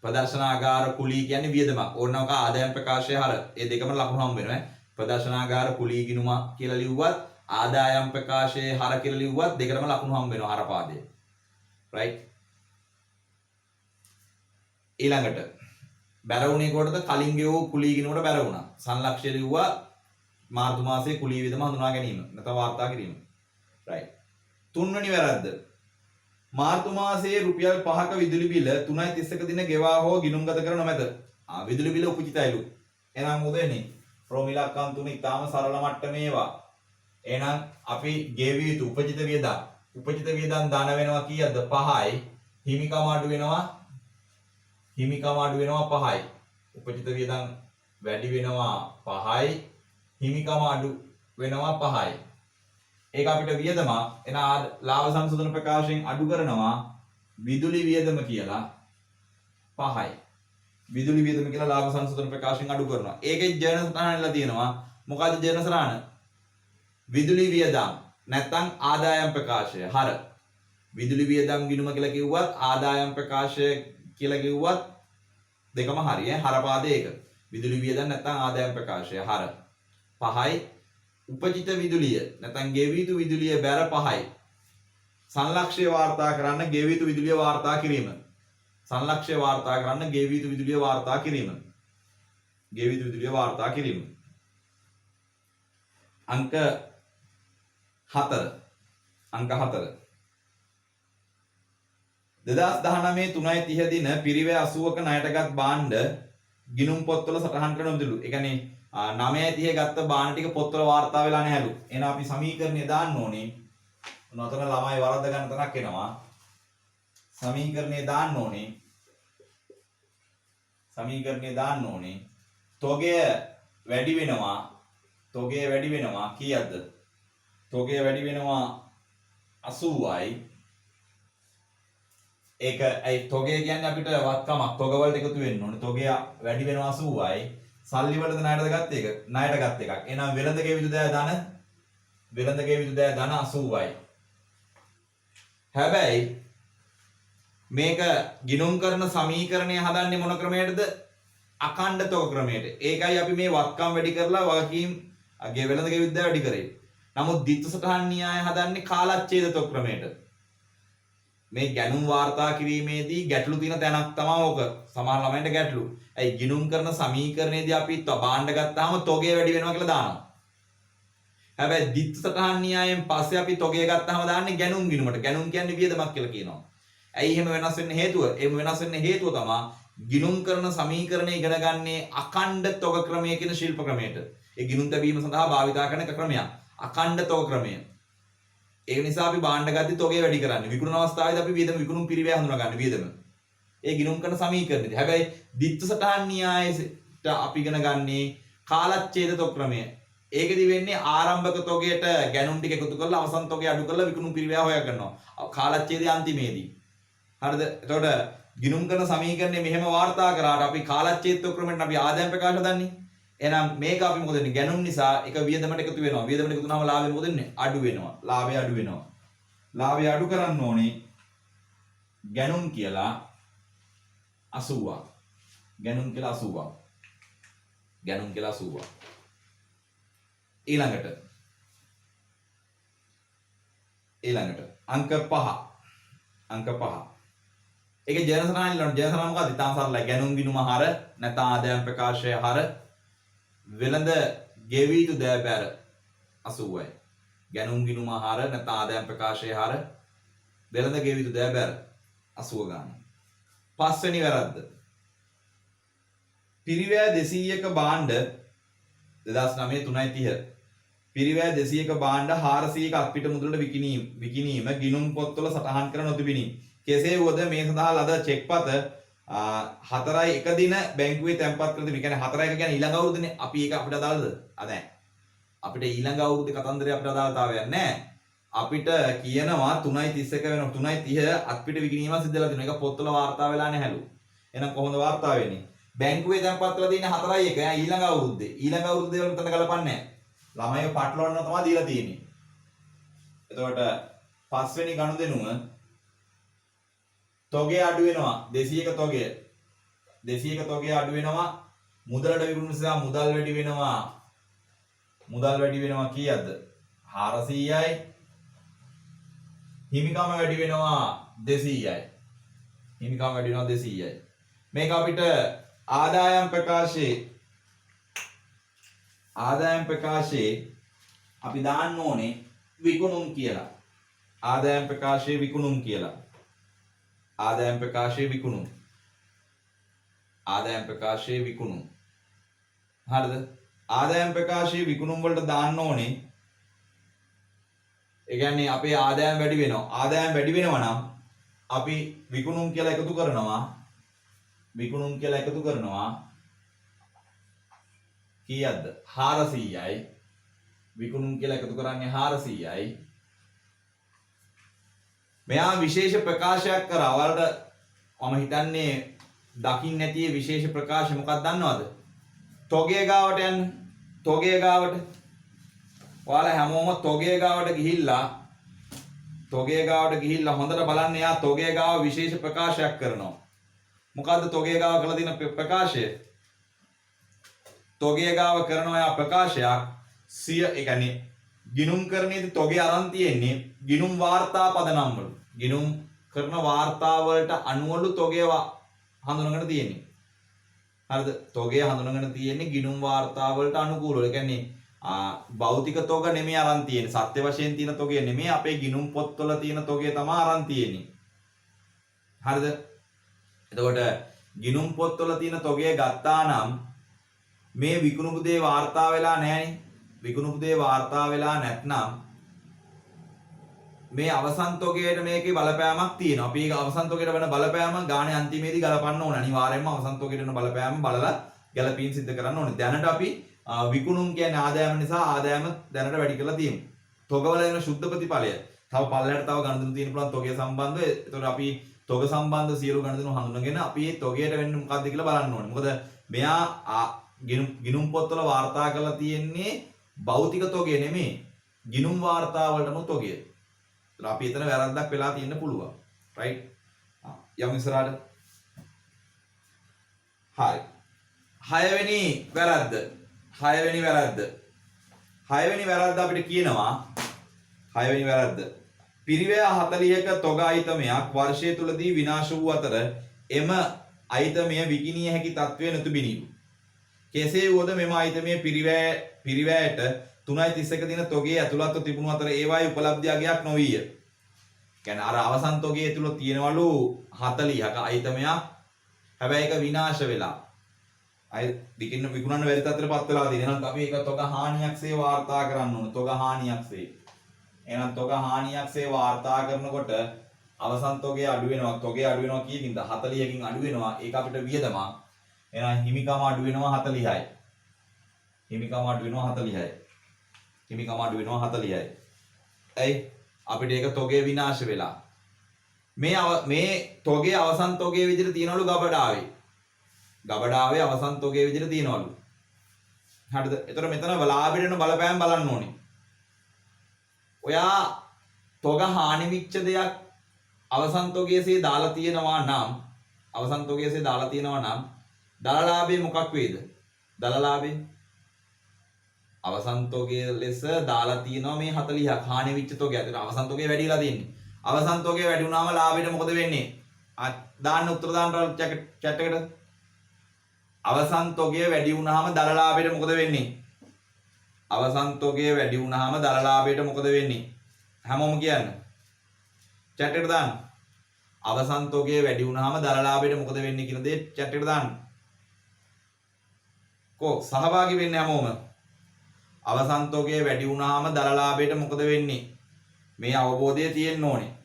ප්‍රදර්ශනාගාර කුලී කියන්නේ වියදමක්. ඕනම ආදායම් ප්‍රකාශය හර. ඒ දෙකම ලකුණු හම්බ වෙනවා. ප්‍රදර්ශනාගාර කුලී ගිණුම කියලා ලිව්වත් ආදායම් ප්‍රකාශයේ හර කියලා ලිව්වත් දෙකම ලකුණු හම්බ වෙනවා හරපාදයේ. right? ඊළඟට බැර වුණේ කොටද කලින් ගෙවූ කුලී ගිණුමට බැර වුණා. සංලක්ෂ්‍ය ලිව්වා මාර්තු මාසයේ කුලී වියදම හඳුනා ගැනීම නැත්නම් වාර්තා කිරීම. right. තුන්වෙනි වැරද්ද. මාර්තු මාසයේ රුපියල් 5ක විදුලි බිල 3.31 දින ගෙවා හෝ ගිණුම්ගත කර නොමැත. විදුලි බිල උපජිතයිලු. එහෙනම් මොකද වෙන්නේ? ප්‍රෝමිලක්කම් තුන ඉතාම සරල මට්ටමේ ඒවා. එහෙනම් අපි ගෙවිය යුතු උපජිත වියදම්. උපජිත වියදම් දාන වෙනවා කීයද? 5යි. හිමිකම අඩු වෙනවා. හිමිකම අඩු වෙනවා 5යි. උපජිත වියදම් වැඩි වෙනවා 5යි. හිමිකම අඩු වෙනවා 5යි. ඒක අපිට වියදම එන ලාභ සංශෝධන ප්‍රකාශයෙන් අඩු කරනවා විදුලි වියදම කියලා 5යි. විදුලි වියදම කියලා ලාභ සංශෝධන ප්‍රකාශයෙන් අඩු කරනවා. ඒකේ ජර්නල් සටහනලා තියෙනවා. මොකද්ද ජර්නල් සටහන? විදුලි වියදම් නැත්නම් ආදායම් ප්‍රකාශය. හර. විදුලි වියදම් ගිණුම කියලා කිව්වත් ආදායම් ප්‍රකාශය කියලා කිව්වත් දෙකම හරි ඈ. හර පාදේ ඒක. විදුලි වියදම් නැත්නම් ආදායම් ප්‍රකාශය. හර. 5යි. උපජිත විදුලිය නැත්නම් ගෙවිය යුතු විදුලිය බැර 5යි. සංලක්ෂ්‍ය වාර්තා කරන්න ගෙවිය යුතු විදුලිය වාර්තා කිරීම. සංලක්ෂ්‍ය වාර්තා කරන්න ගෙවිය යුතු විදුලිය වාර්තා කිරීම. ගෙවිය යුතු විදුලිය වාර්තා කිරීම. අංක 4. අංක 4. 2019 3.30 දින පිරිවැය 80ක ණයටගත් භාණ්ඩ ගිණුම් පොත්වල සටහන් කරන විදුලු. ඒ කියන්නේ 9.30 ගත්ත බාන ටික පොත්වල වාර්තා වෙලා නැහැලු. එහෙනම් අපි සමීකරණය දාන්න ඕනේ. නතර ළමයි වරද්ද ගන්න තනක් එනවා. සමීකරණය දාන්න ඕනේ. සමීකරණය දාන්න ඕනේ. තොගය වැඩි වෙනවා. තොගය වැඩි වෙනවා කීයක්ද? තොගය වැඩි වෙනවා 80යි. ඒක ඒ තොගය කියන්නේ අපිට වත්කමක්. තොග වලට එකතු වෙන්න ඕනේ. තොගය වැඩි වෙනවා 80යි. සල්ලි වලද ණයටද ගත්ත එක? ණයට ගත්ත එකක්. එහෙනම් වෙළඳ ගෙවිතු දෑ ධන 80යි. හැබැයි මේක ගිණුම් කරන සමීකරණය හදන්නේ මොන ක්‍රමයකටද? අඛණ්ඩ තොග ක්‍රමයට. ඒකයි අපි මේ වත්කම් වැඩි කරලා වගකීම් වෙළඳ ගෙවිතු දෑ වැඩි කරේ. නමුත් ditth සටහන් න්‍යාය හදන්නේ කාලච්ඡේද තොග ක්‍රමයට. මේ ගැනුම් වාර්තා කිරීමේදී ගැටලු තියෙන තැනක් තමයි ඕක. සමහර ළමයින්ට ගැටලු. ඇයි ගිණුම් කරන සමීකරණයේදී අපි භාණ්ඩ ගත්තාම තොගය වැඩි වෙනවා කියලා දානවා. හැබැයි ditth සටහන් න්‍යායෙන් පස්සේ අපි තොගය ගත්තාම දාන්නේ ගැනුම් ගිණුමට. ගැනුම් කියන්නේ වියදමක් කියලා කියනවා. ඇයි එහෙම වෙනස් වෙන්න හේතුව? එහෙම වෙනස් වෙන්න හේතුව තමයි ගිණුම් කරන සමීකරණය ඉගෙන ගන්නේ අඛණ්ඩ තොග ක්‍රමය කියන ශිල්ප ක්‍රමයට. ඒ ගිණුම් තැබීම සඳහා භාවිතා කරන ක්‍රමයක්. අඛණ්ඩ තොග ක්‍රමය. ඒ නිසා අපි භාණ්ඩ ගද්දි තොගය වැඩි කරන්නේ. විකුණන අවස්ථාවේදී අපි වියදම විකුණුම් පිරිවැය හඳුනා ගන්න වියදම. ඒ ගිණුම් කරන සමීකරණෙදී. හැබැයි ditth සටහන් න්‍යායට අපි ඉගෙන ගන්නේ කාලච්ඡේද තොග ක්‍රමය. ඒකෙදි වෙන්නේ ආරම්භක තොගයට ගැනුම් ටික එකතු කරලා අවසන් තොගය අඩු කරලා විකුණුම් පිරිවැය හොයා ගන්නවා. කාලච්ඡේදයේ අන්තිමේදී. හරිද? එතකොට ගිණුම් කරන සමීකරණය මෙහෙම වාර්තා කරාට අපි කාලච්ඡේද තොග ක්‍රමෙන් අපි ආදායම් ප්‍රකාශ දන්නේ. එහෙනම් මේක අපි මොකද වෙන්නේ? ගැනුම් නිසා එක වියදමට එකතු වෙනවා. වියදමට එකතු වුණාම ලාභය මොකද වෙන්නේ? අඩු වෙනවා. ලාභය අඩු වෙනවා. ලාභය අඩු කරන්න ඕනේ. ගැනුම් කියලා 80ක්. ගැනුම් කියලා 80ක්. ගැනුම් කියලා 80ක්. ඊළඟට අංක 5. අංක 5. ඒකේ ජර්නල් සටහන ඉල්ලනවා. ජර්නල් සටහන මොකද්ද? ඉතාම සරලයි. ගැනුම් ගිණුම හර නැත්නම් ආදායම් ප්‍රකාශය හර වෙළඳ ගෙවිය යුතු දෑ බැර 80යි. ගැනුම් ගිණුම හර නැත්නම් ආදායම් ප්‍රකාශය හර වෙළඳ ගෙවිය යුතු දෑ බැර 80 ගන්න. පස්වෙනි වැරද්ද. පිරිවැය 200ක භාණ්ඩ 2009 3.30 පිරිවැය 200ක භාණ්ඩ 400ක අත්පිට මුදලට විකිණීම ගිණුම් පොත්වල සටහන් කර නොතිබිනි. කෙසේ වුවද මේ සඳහා ලද චෙක්පත 4.1 දින බැංකුවේ තැන්පත් කර තිබෙනවා. කියන්නේ 4.1 කියන්නේ ඊළඟ අවුරුද්දනේ. අපි ඒක අපිට අදාළද? නැහැ. අපිට ඊළඟ අවුරුද්දේ කතන්දරේ අපිට අදාළතාවයක් නැහැ. අපිට කියනවා 3.31 වෙනවා. 3.30 අත්පිට විකිණීම සිද්ධ වෙලා තියෙනවා. ඒක පොත්වල වාර්තා වෙලා නැහැලු. එහෙනම් කොහොමද වාර්තා වෙන්නේ? බැංකුවේ තැන්පත් කරලා තියෙන 4.1 ඊළඟ අවුරුද්දේ. ඊළඟ අවුරුද්දේ වල මෙතන ගලපන්නේ නැහැ. ළමයි පටලවන්න තමයි දීලා තියෙන්නේ. එතකොට පස්වෙනි ගනුදෙනුව තොගය අඩු වෙනවා. 200ක තොගය 200ක තොගය අඩු වෙනවා. මුදලට විකුණු නිසා මුදල් වැඩි වෙනවා. මුදල් වැඩි වෙනවා කීයක්ද? 400යි. හිමිකම වැඩි වෙනවා 200යි. හිමිකම වැඩි වෙනවා 200යි. මේක අපිට ආදායම් ප්‍රකාශයේ අපි දාන්න ඕනේ විකුණුම් කියලා. ආදායම් ප්‍රකාශයේ විකුණුම් කියලා. ආදායම් ප්‍රකාශයේ විකුණුම්. ආදායම් ප්‍රකාශයේ විකුණුම්. හරිද? ආදායම් ප්‍රකාශයේ විකුණුම් වලට දාන්න ඕනේ. ඒ කියන්නේ අපේ ආදායම් වැඩි වෙනවා. ආදායම් වැඩි වෙනවා නම් අපි විකුණුම් කියලා එකතු කරනවා. විකුණුම් කියලා එකතු කරනවා. කීයක්ද? 400යි. විකුණුම් කියලා එකතු කරන්නේ 400යි. මෙයා විශේෂ ප්‍රකාශයක් කරා. ඔයාලට මම හිතන්නේ දකින්න නැති විශේෂ ප්‍රකාශය මොකක්ද දන්නවද? තොගේ ගාවට යන්න. තොගේ ගාවට. ඔයාලා හැමෝම තොගේ ගාවට ගිහිල්ලා හොඳට බලන්න. එයා තොගේ ගාව විශේෂ ප්‍රකාශයක් කරනවා. මොකද්ද තොගේ ගාව කළ දින ප්‍රකාශය? තොගේ ගාව කරනවා එයා ප්‍රකාශයක් ඒ කියන්නේ ගිණුම් කරන්නේදී තොගේ අරන් තියෙන්නේ ගිණුම් වාර්තා පදනම් වල. ගිණුම් කරන වාර්තා වලට අනුවලු තොගේ හඳුනගෙන තියෙන්නේ. හරිද? තොගේ හඳුනගෙන තියෙන්නේ ගිණුම් වාර්තා වලට අනුකූලව. ඒ කියන්නේ භෞතික තොග නෙමෙයි අරන් තියෙන්නේ. සත්‍ය වශයෙන් තියෙන තොගේ නෙමෙයි. අපේ ගිණුම් පොත්වල තියෙන තොගේ තමයි අරන් තියෙන්නේ. හරිද? එතකොට ගිණුම් පොත්වල තියෙන තොගේ ගත්තා නම් මේ විකුණුපු දේ වාර්තා වෙලා නැහැනේ. විකුණුපු දේ වාර්තා වෙලා නැත්නම් මේ අවසන් තොගයට මේකේ බලපෑමක් තියෙනවා. අපි ඒක අවසන් තොගයට වෙන බලපෑම ගානේ අන්තිමේදී ගලපන්න ඕන. අනිවාර්යයෙන්ම අවසන් තොගයට වෙන බලපෑම බලලා ගැලපීම් සිද්ධ කරන්න ඕනේ. දැනට අපි විකුණුම් කියන්නේ ආදායම නිසා ආදායම දැනට වැඩි කරලා තියෙනවා. තොගවල වෙන සුද්ධ ප්‍රතිඵලය. තව පල්ලයට තව ගණන් තියෙන පුළුවන් තොගය සම්බන්ධව. ඒතකොට අපි තොග සම්බන්ධ සියලු ගණන් හඳුනගෙන අපි මේ තොගයට වෙන්නේ මොකක්ද කියලා බලන්න ඕනේ. මොකද මෙයා ගිණුම් පොත්වල වාර්තා කරලා තියෙන්නේ භෞතික තොගේ නෙමෙයි. ගිණුම් වාර්තා වලටම තොගය. ඒතර අපි එතන වැරද්දක් වෙලා තියෙන්න පුළුවන්. රයිට්? යමු ඉස්සරහට. හරි. 6 වෙනි වැරද්ද. 6 වෙනි වැරද්ද අපිට කියනවා 6 වෙනි වැරද්ද. පිරිවැය 40ක තොග අයිතමයක් වර්ෂය තුලදී විනාශ වූ අතර එම අයිතමය විකිණිය හැකි තත්ත්වය නොතිබිනි. කෙසේ වුවද මෙම අයිතමය පිරිවැයට 3.31 දින තොගේ ඇතුළත්ව තිබුණු අතර ඒවායේ උපලබ්ධියගයක් නොවිය. කියන්නේ අර අවසන් තොගේ තුල තියෙනවලු 40ක අයිතමයක්. හැබැයි ඒක විනාශ වෙලා. අය විකුණන්න බැරි තත්ත්වයටපත් වෙලා තියෙනවා. එහෙනම් අපි ඒක තොග හානියක්සේ වාර්තා කරන්න ඕන. තොග හානියක්සේ. එහෙනම් තොග හානියක්සේ වාර්තා කරනකොට අවසන් තොගේ අඩු වෙනවා. තොගේ අඩු වෙනවා කීයකින්ද? 40කින් අඩු වෙනවා. ඒක අපිට වියදමක්. එහෙනම් හිමිකම අඩු වෙනවා 40යි. හිමිකම අඩු වෙනවා 40යි. හිමිකම අඩු වෙනවා 40යි. ඇයි? අපිට ඒක තොගේ විනාශ වෙලා. මේ තොගේ අවසන් තොගේ විදිහට තියනවලු ගබඩාවේ. ගබඩාවේ අවසන් තොගේ විදිහට තියනවලු. හරිද? එතකොට මෙතන ලාභයට යන බලපෑම් බලන්න ඕනේ. ඔයා තොග හානි වෙච්ච දෙයක් අවසන් තොගයේසේ දාලා තියෙනවා නම් දලලාභය මොකක් වේද? දලලාභය අවසන් තොගයේ ලෙස දාලා තියෙනවා මේ 40ක් හානි වෙච්ච තොගය. ඒතර අවසන් තොගය වැඩි වෙලා තියෙන්නේ. අවසන් තොගය වැඩි වුණාම ලාභයට මොකද වෙන්නේ? දාන්න උත්තර දාන්න chat එකට. අවසන් තොගය වැඩි වුණාම දලලාභයට මොකද වෙන්නේ? අවසන් තොගය වැඩි වුණාම දලලාභයට මොකද වෙන්නේ? හැමෝම කියන්න. chat එකට දාන්න. අවසන් තොගය වැඩි වුණාම දලලාභයට මොකද වෙන්නේ කියන දේ chat එකට දාන්න. සහභාගී වෙන්න හැමෝම. අවසන් තොගය වැඩි වුණාම දලලාභයට මොකද වෙන්නේ? මේ අවබෝධය තියෙන්න ඕනේ.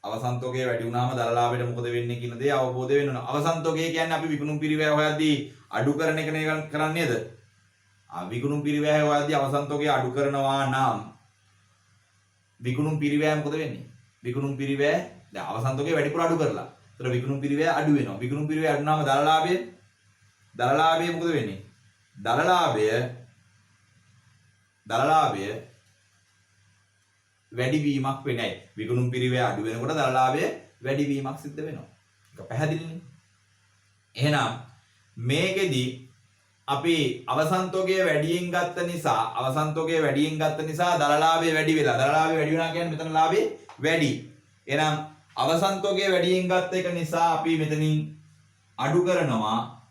අවසන් තොගය වැඩි වුණාම දලලාභයට මොකද වෙන්නේ කියන දේ අවබෝධ වෙන්න ඕන. අවසන් තොගය කියන්නේ අපි විකුණුම් පිරිවැය හොයද්දී අඩු කරන එක කරන්නේද? විකුණුම් පිරිවැය හොයද්දී අවසන් තොගය අඩු කරනවා නම් විකුණුම් පිරිවැය මොකද වෙන්නේ? විකුණුම් පිරිවැය දැන් අවසන් තොගය වැඩිපුර අඩු කරලා. ඒතර විකුණුම් පිරිවැය අඩු වෙනවා. විකුණුම් පිරිවැය අඩු වුණාම දලලාභය මොකද වෙන්නේ? දලලාභය වැඩි වීමක් වෙන්නේ නැහැ. විකුණුම් පිරිවැය අඩු වෙනකොට දලලාභය වැඩි වීමක් සිද්ධ වෙනවා. ඒක පැහැදිලිනේ. එහෙනම් මේකෙදි අපි අවසන් තොගය වැඩියෙන් ගත්ත නිසා දලලාභය වැඩි වෙලා. දලලාභය වැඩි වුණා කියන්නේ මෙතන ලාභය වැඩි. එහෙනම් අවසන් තොගය වැඩියෙන් ගත්ත එක නිසා අපි මෙතනින් අඩු කරනවා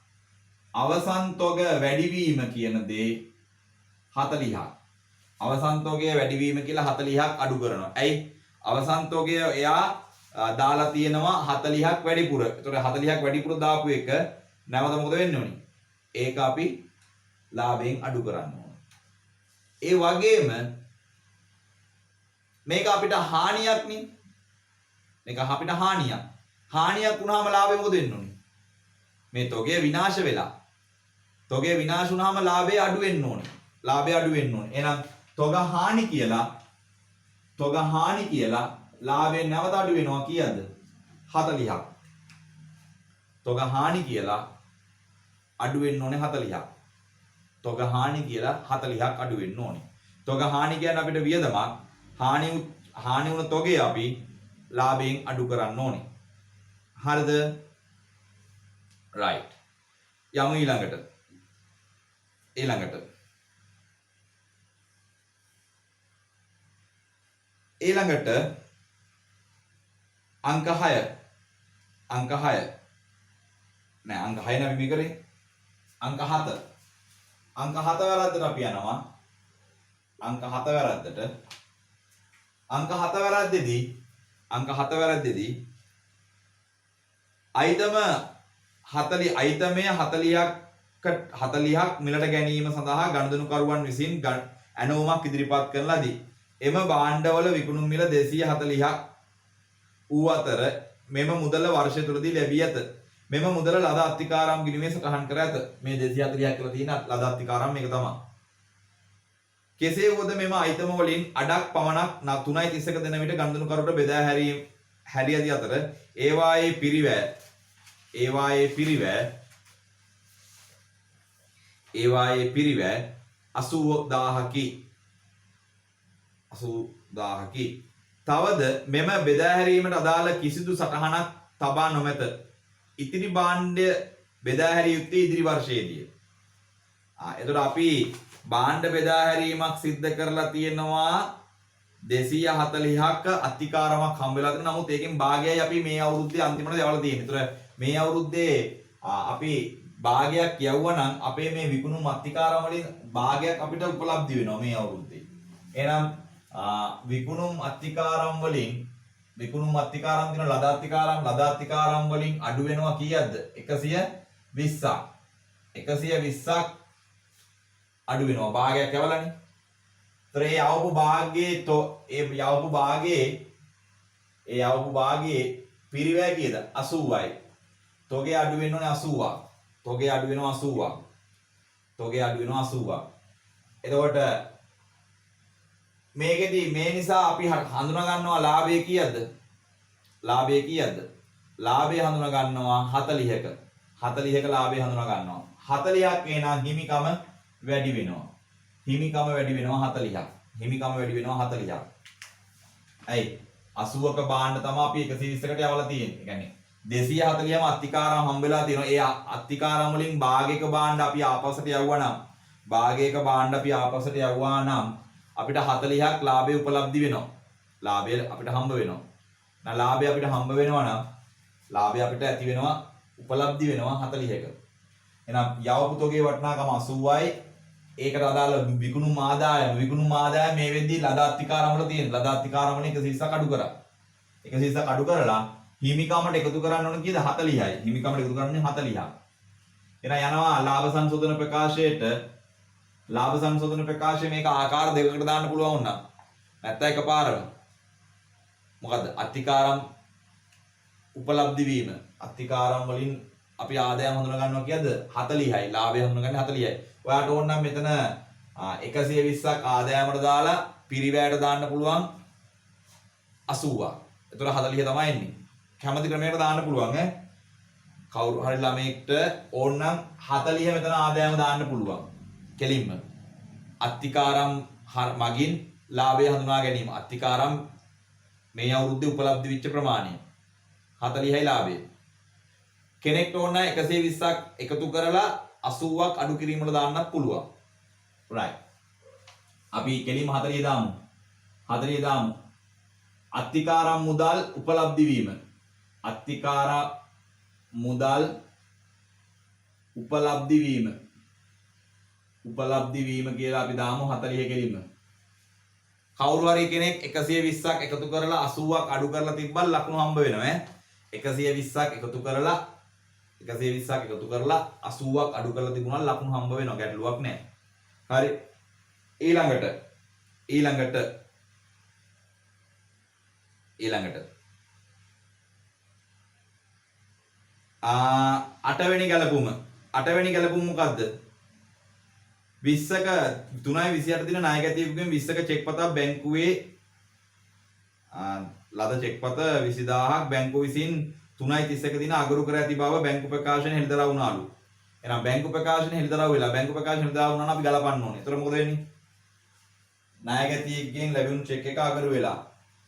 අවසන් තොග වැඩිවීම කියන දේ 40ක්. අවසන් තොගය වැඩිවීම කියලා 40ක් අඩු කරනවා. ඇයි? අවසන් තොගය එයා දාලා තියෙනවා 40ක් වැඩිපුර. ඒතකොට 40ක් වැඩිපුර දාපු එක නැවත මොකද වෙන්න ඕනේ? ඒක අපි ලාභයෙන් අඩු කරන්න ඕනේ. ඒ වගේම මේක අපිට හානියක් නේ. මේක අපිට හානියක්. හානියක් වුණාම ලාභය මොකද වෙන්න ඕනේ? මේ තොගය විනාශ වෙලා. තොගය විනාශ වුණාම ලාභය අඩු වෙන්න ඕනේ. ලාභය අඩු වෙන්න ඕනේ. එහෙනම් තොග හානි කියලා ලාභයෙන් නැවත අඩු වෙනවා කීයද? 40ක්. තොග හානි කියලා අඩු වෙන්න ඕනේ 40ක්. තොග හානි කියලා 40ක් අඩු වෙන්න ඕනේ. තොග හානි කියන්නේ අපිට වියදමක්. හානි වුණ තොගේ අපි ලාභයෙන් අඩු කරන්න ඕනේ. හරිද? right. යමු ඊළඟට අංක 6 නෑ අංක 6 නේ අපි කරේ අංක 7 වැරද්දට අපි යනවා අංක 7 වැරද්දේදී අයිතමය 40ක් මිලට ගැනීම සඳහා ගනුදෙනුකරුවන් විසින් ඇනවුමක් ඉදිරිපත් කරන ලදී. එම භාණ්ඩවල විකුණුම් මිල 240ක් වූ අතර මෙම මුදල වර්ෂය තුලදී ලැබී ඇත. මෙම මුදල ලද අත්තිකාරම් ගිණුමේ සටහන් කර ඇත. මේ 240ක් කියලා තියෙන ලද අත්තිකාරම් මේක තමයි. කෙසේ වුවද මෙම අයිතම වලින් අඩක් පමණක් 3.31 දෙන විට ගනුදෙනුකරුට බෙදා හැරිය ඇති අතර ඒවායේ පිරිවැය 80000කි. තවද මෙම බෙදා හැරීමට අදාළ කිසිදු සටහනක් තබා නොමැත. ඉතිරි භාණ්ඩය බෙදා හැරිය යුත්තේ ඉදිරි වර්ෂයේදී. එතකොට අපි භාණ්ඩ බෙදා හැරීමක් සිද්ධ කරලා තියෙනවා 240ක් අත්තිකාරමක් හම්බ වෙලා තියෙනවා. නමුත් ඒකෙන් භාගයයි අපි මේ අවුරුද්දේ අන්තිමට යවලා තියෙන්නේ. ඒතර මේ අවුරුද්දේ අපි භාගයක් යවුවා නම් අපේ මේ විකුණුම් අත්තිකාරම් වලින් භාගයක් අපිට උපලබ්ධ වෙනවා මේ අවුරුද්දේ. එහෙනම් විකුණුම් අත්තිකාරම් දින ලද අත්තිකාරම් වලින් අඩු වෙනවා කීයක්ද? 120ක්. 120ක් අඩු වෙනවා භාගයක් යවලානේ. ඒතර ඒ යවපු භාගයේ පිරිවැය කීයද? 80යි. තොගේ අඩු වෙන්න ඕනේ 80ක්. තොගේ අඩු වෙනවා 80ක්. එතකොට මේකෙදි මේ නිසා අපි හඳුනා ගන්නවා ලාභය කීයද? ලාභය හඳුනා ගන්නවා 40ක. 40ක ලාභය හඳුනා ගන්නවා. 40ක් එනවා හිමිකම වැඩි වෙනවා. 40ක්. ඇයි? 80ක භාණ්ඩ තමයි අපි 120කට යවලා තියෙන්නේ. ඒ කියන්නේ 240ම අත්තිකාරම් හම්බෙලා තියෙනවා. ඒ අත්තිකාරම් වලින් භාගයක භාණ්ඩ අපි ආපස්සට යවුවා නම් අපිට 40ක් ලාභය උපලබ්ධි වෙනවා. ලාභය අපිට හම්බ වෙනවා. ලාභය අපිට ඇති වෙනවා උපලබ්ධි වෙනවා 40ක. එහෙනම් යවපු තොගේ වටිනාකම 80යි. ඒකට අදාළ විකුණුම් ආදායම මේ වෙද්දී ලද අත්තිකාරම් වල තියෙන ලද අත්තිකාරම් වලින් 120ක් අඩු කරා. 120ක් අඩු කරලා හිමිකමට එකතු කරන්න ඕන කීයද? 40යි. හිමිකමට එකතු කරන්නේ 40ක්. එහෙනම් යනවා ලාභ සංශෝධන ප්‍රකාශය මේක ආකාර දෙකකට දාන්න පුළුවන් වුණා. නැත්නම් එකපාරම. මොකද්ද? අත්තිකාරම් උපලබ්ධි වීම. අත්තිකාරම් වලින් අපි ආදායම හඳුනා ගන්නවා කීයද? 40යි. ලාභය හඳුනාගන්නේ 40යි. ඔයාට ඕන නම් මෙතන 120ක් ආදායමට දාලා පිරිවැයට දාන්න පුළුවන් 80ක්. ඒතර 40 තමයි එන්නේ. කැමති ක්‍රමයකට දාන්න පුළුවන් ඈ. කවුරු හරි ළමයෙක්ට ඕන නම් 40 මෙතන ආදායම දාන්න පුළුවන්. කෙලින්ම. අත්තිකාරම් මගින් ලාභය හඳුනා ගැනීම. අත්තිකාරම් මේ අවුරුද්දේ උපලබ්ධ වෙච්ච ප්‍රමාණය 40යි ලාභය. කෙනෙක්ට ඕන නම් 120ක් එකතු කරලා 80ක් අඩු කිරීමට දාන්නත් පුළුවන්. right. අපි කෙලින්ම 40 දාමු. අත්තිකාරම් මුදල් උපලබ්ධි වීම. අත්තිකාර මුදල් උපලබ්ධි වීම. උපලබ්ධි වීම කියලා අපි දාමු 40 කෙලින්ම. කවුරු හරි කෙනෙක් 120ක් එකතු කරලා 80ක් අඩු කරලා තිබ්බම ලකුණු හම්බ වෙනවා ඈ. 120ක් එකතු කරලා 80ක් අඩු කරලා තිබුණා ලකුණු හම්බ වෙනවා, ගැටලුවක් නැහැ. හරි. ඊළඟට අටවෙනි ගැලපුම මොකද්ද? 20ක 3.28 දින ණයගැතියෙකුගෙන් 20ක චෙක්පතක් බැංකුවේ ලද චෙක්පත 20000ක් බැංකුව විසින් 3.31 දින අගරු කර ඇති බව බැංකු ප්‍රකාශනයේ හෙළිදරව් වුණාලු. එහෙනම් බැංකු ප්‍රකාශනයේ හෙළිදරව් වෙලා බැංකු ප්‍රකාශනයේ හෙළිදරව් වුණා නම් අපි ගලපන්න ඕනේ. ඒතර මොකද වෙන්නේ? ණයගැතියෙකුගෙන් ලැබුණු චෙක් එක අගරු වෙලා.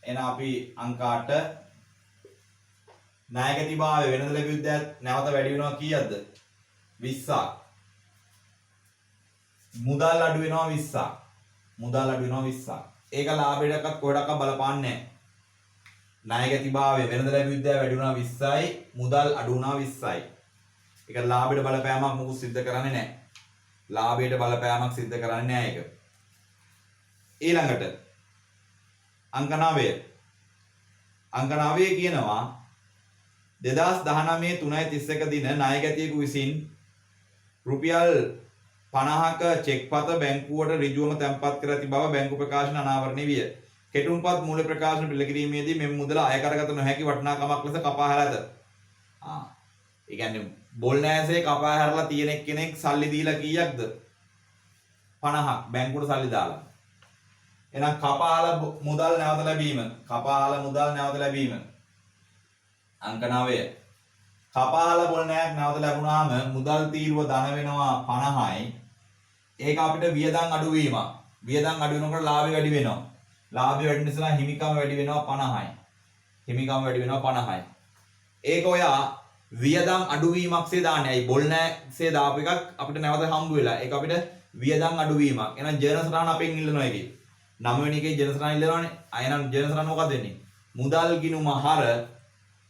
එහෙනම් අපි අංක 8 ණයගැතිභාවය වෙනද ලැබුද්ද නැවත වැඩි වෙනවා කීයක්ද? 20ක්. මුදල් අඩු වෙනවා 20ක්. ඒක ලාභයටවත් කොහෙඩක්වත් බලපාන්නේ නැහැ. ණයගැතිභාවය වෙනද ලැබුද්ද වැඩි වුණා 20යි, මුදල් අඩු වුණා 20යි. ඒක ලාභයට බලපෑමක් මොකුත් සිද්ධ කරන්නේ නැහැ. ලාභයට බලපෑමක් සිද්ධ කරන්නේ නැහැ ඒක. ඊළඟට අංක 9 කියනවා 2019 3.31 දින ණයගැතියෙකු විසින් රුපියල් 50ක චෙක්පත බැංකුවට ඍජුවම තැන්පත් කර ඇති බව බැංකු ප්‍රකාශන අනාවරණය විය. කෙටුම්පත් මූල්‍ය ප්‍රකාශන පෙළ කිරීමේදී මෙම මුදල අය කරගත නොහැකි වටිනාකමක් ලෙස කපා හැර ඇත. ඒ කියන්නේ බොල් නෑසේ කපා හැරලා තියෙන කෙනෙක් සල්ලි දීලා කීයක්ද? 50ක් බැංකුවට සල්ලි දාලා. එහෙනම් කපාල මුදල් නැවත ලැබීම. අංක 9. කපාල බොල් නෑයක් නැවත ලැබුණාම මුදල් තීරුව ධන වෙනවා 50යි. ඒක අපිට වියදම් අඩු වීමක්. වියදම් අඩු වෙනකොට ලාභය වැඩි වෙනවා. ලාභය වැඩි නිසා හිමිකම වැඩි වෙනවා 50යි. ඒක ඔයා වියදම් අඩු වීමක්සේ දාන්නේ. අයි බොල් නෑසේ දාපු එකක් අපිට නැවත හම්බ වෙලා. ඒක අපිට වියදම් අඩු වීමක්. එහෙනම් ජර්නල් සටහන අපෙන් ඉල්ලනවා ඒකේ. 9 වෙනි එකේ ජර්නල් සටහන ඉල්ලනවානේ. එහෙනම් ජර්නල් සටහන මොකක්ද වෙන්නේ?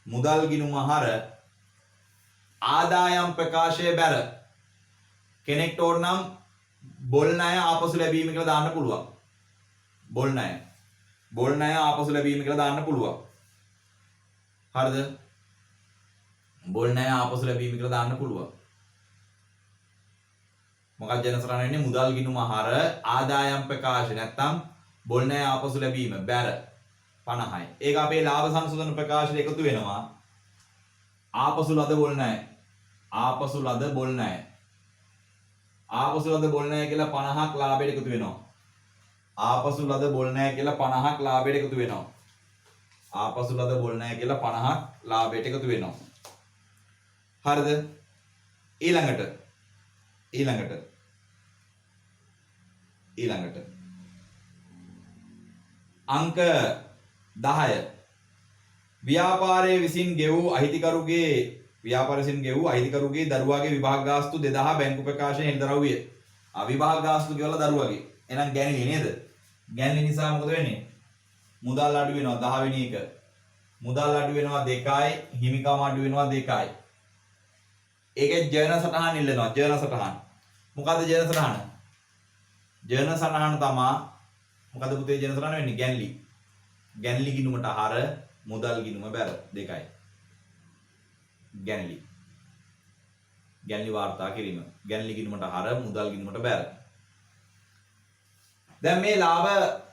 මුදල් ගිණුම හර ආදායම් ප්‍රකාශය බැර. කෙනෙක්ට ඕන නම් බොල් ණය ආපසු ලැබීම කියලා දාන්න පුළුවන්. බොල් ණය ආපසු ලැබීම කියලා දාන්න පුළුවන්. හරිද? බොල් ණය ආපසු ලැබීම කියලා දාන්න පුළුවන්. මොකක්ද ජන සරණ වෙන්නේ? මුදල් ගිණුම හර ආදායම් ප්‍රකාශය නැත්තම් බොල් ණය ආපසු ලැබීම බැර 50යි. ඒක අපේ ලාභ සංශෝධන ප්‍රකාශයට එකතු වෙනවා. ආපසු ලද බොල් ණය කියලා 50ක් ලාභයට එකතු වෙනවා. හරිද? ඊළඟට අංක 10 ව්‍යාපාරයේ විසින් ගෙවූ අහිතිකරුගේ දරුවාගේ විභාග ගාස්තු 2000 බැංකු ප්‍රකාශනයේ හෙළිදරව් විය. විභාග ගාස්තු ගෙවලා දරුවාගේ. එහෙනම් ගැණිලි නේද? ගැණිලි නිසා මොකද වෙන්නේ? මුදල් අඩු වෙනවා 10 වෙනි එක. මුදල් අඩු වෙනවා 2යි, හිමිකම අඩු වෙනවා 2යි. ඒකේ ජර්නල් සටහන් ඉල්ලනවා. මොකද්ද ජර්නල් සටහන? ජර්නල් සටහන තමයි මොකද පුතේ ජර්නල් සටහන වෙන්නේ? ගැණිලි ගිණුමට හර මුදල් ගිණුම බැර 2යි. ගැණිලි වාර්තා කිරීම. ගැණිලි ගිණුමට හර මුදල් ගිණුමට බැර. දැන් මේ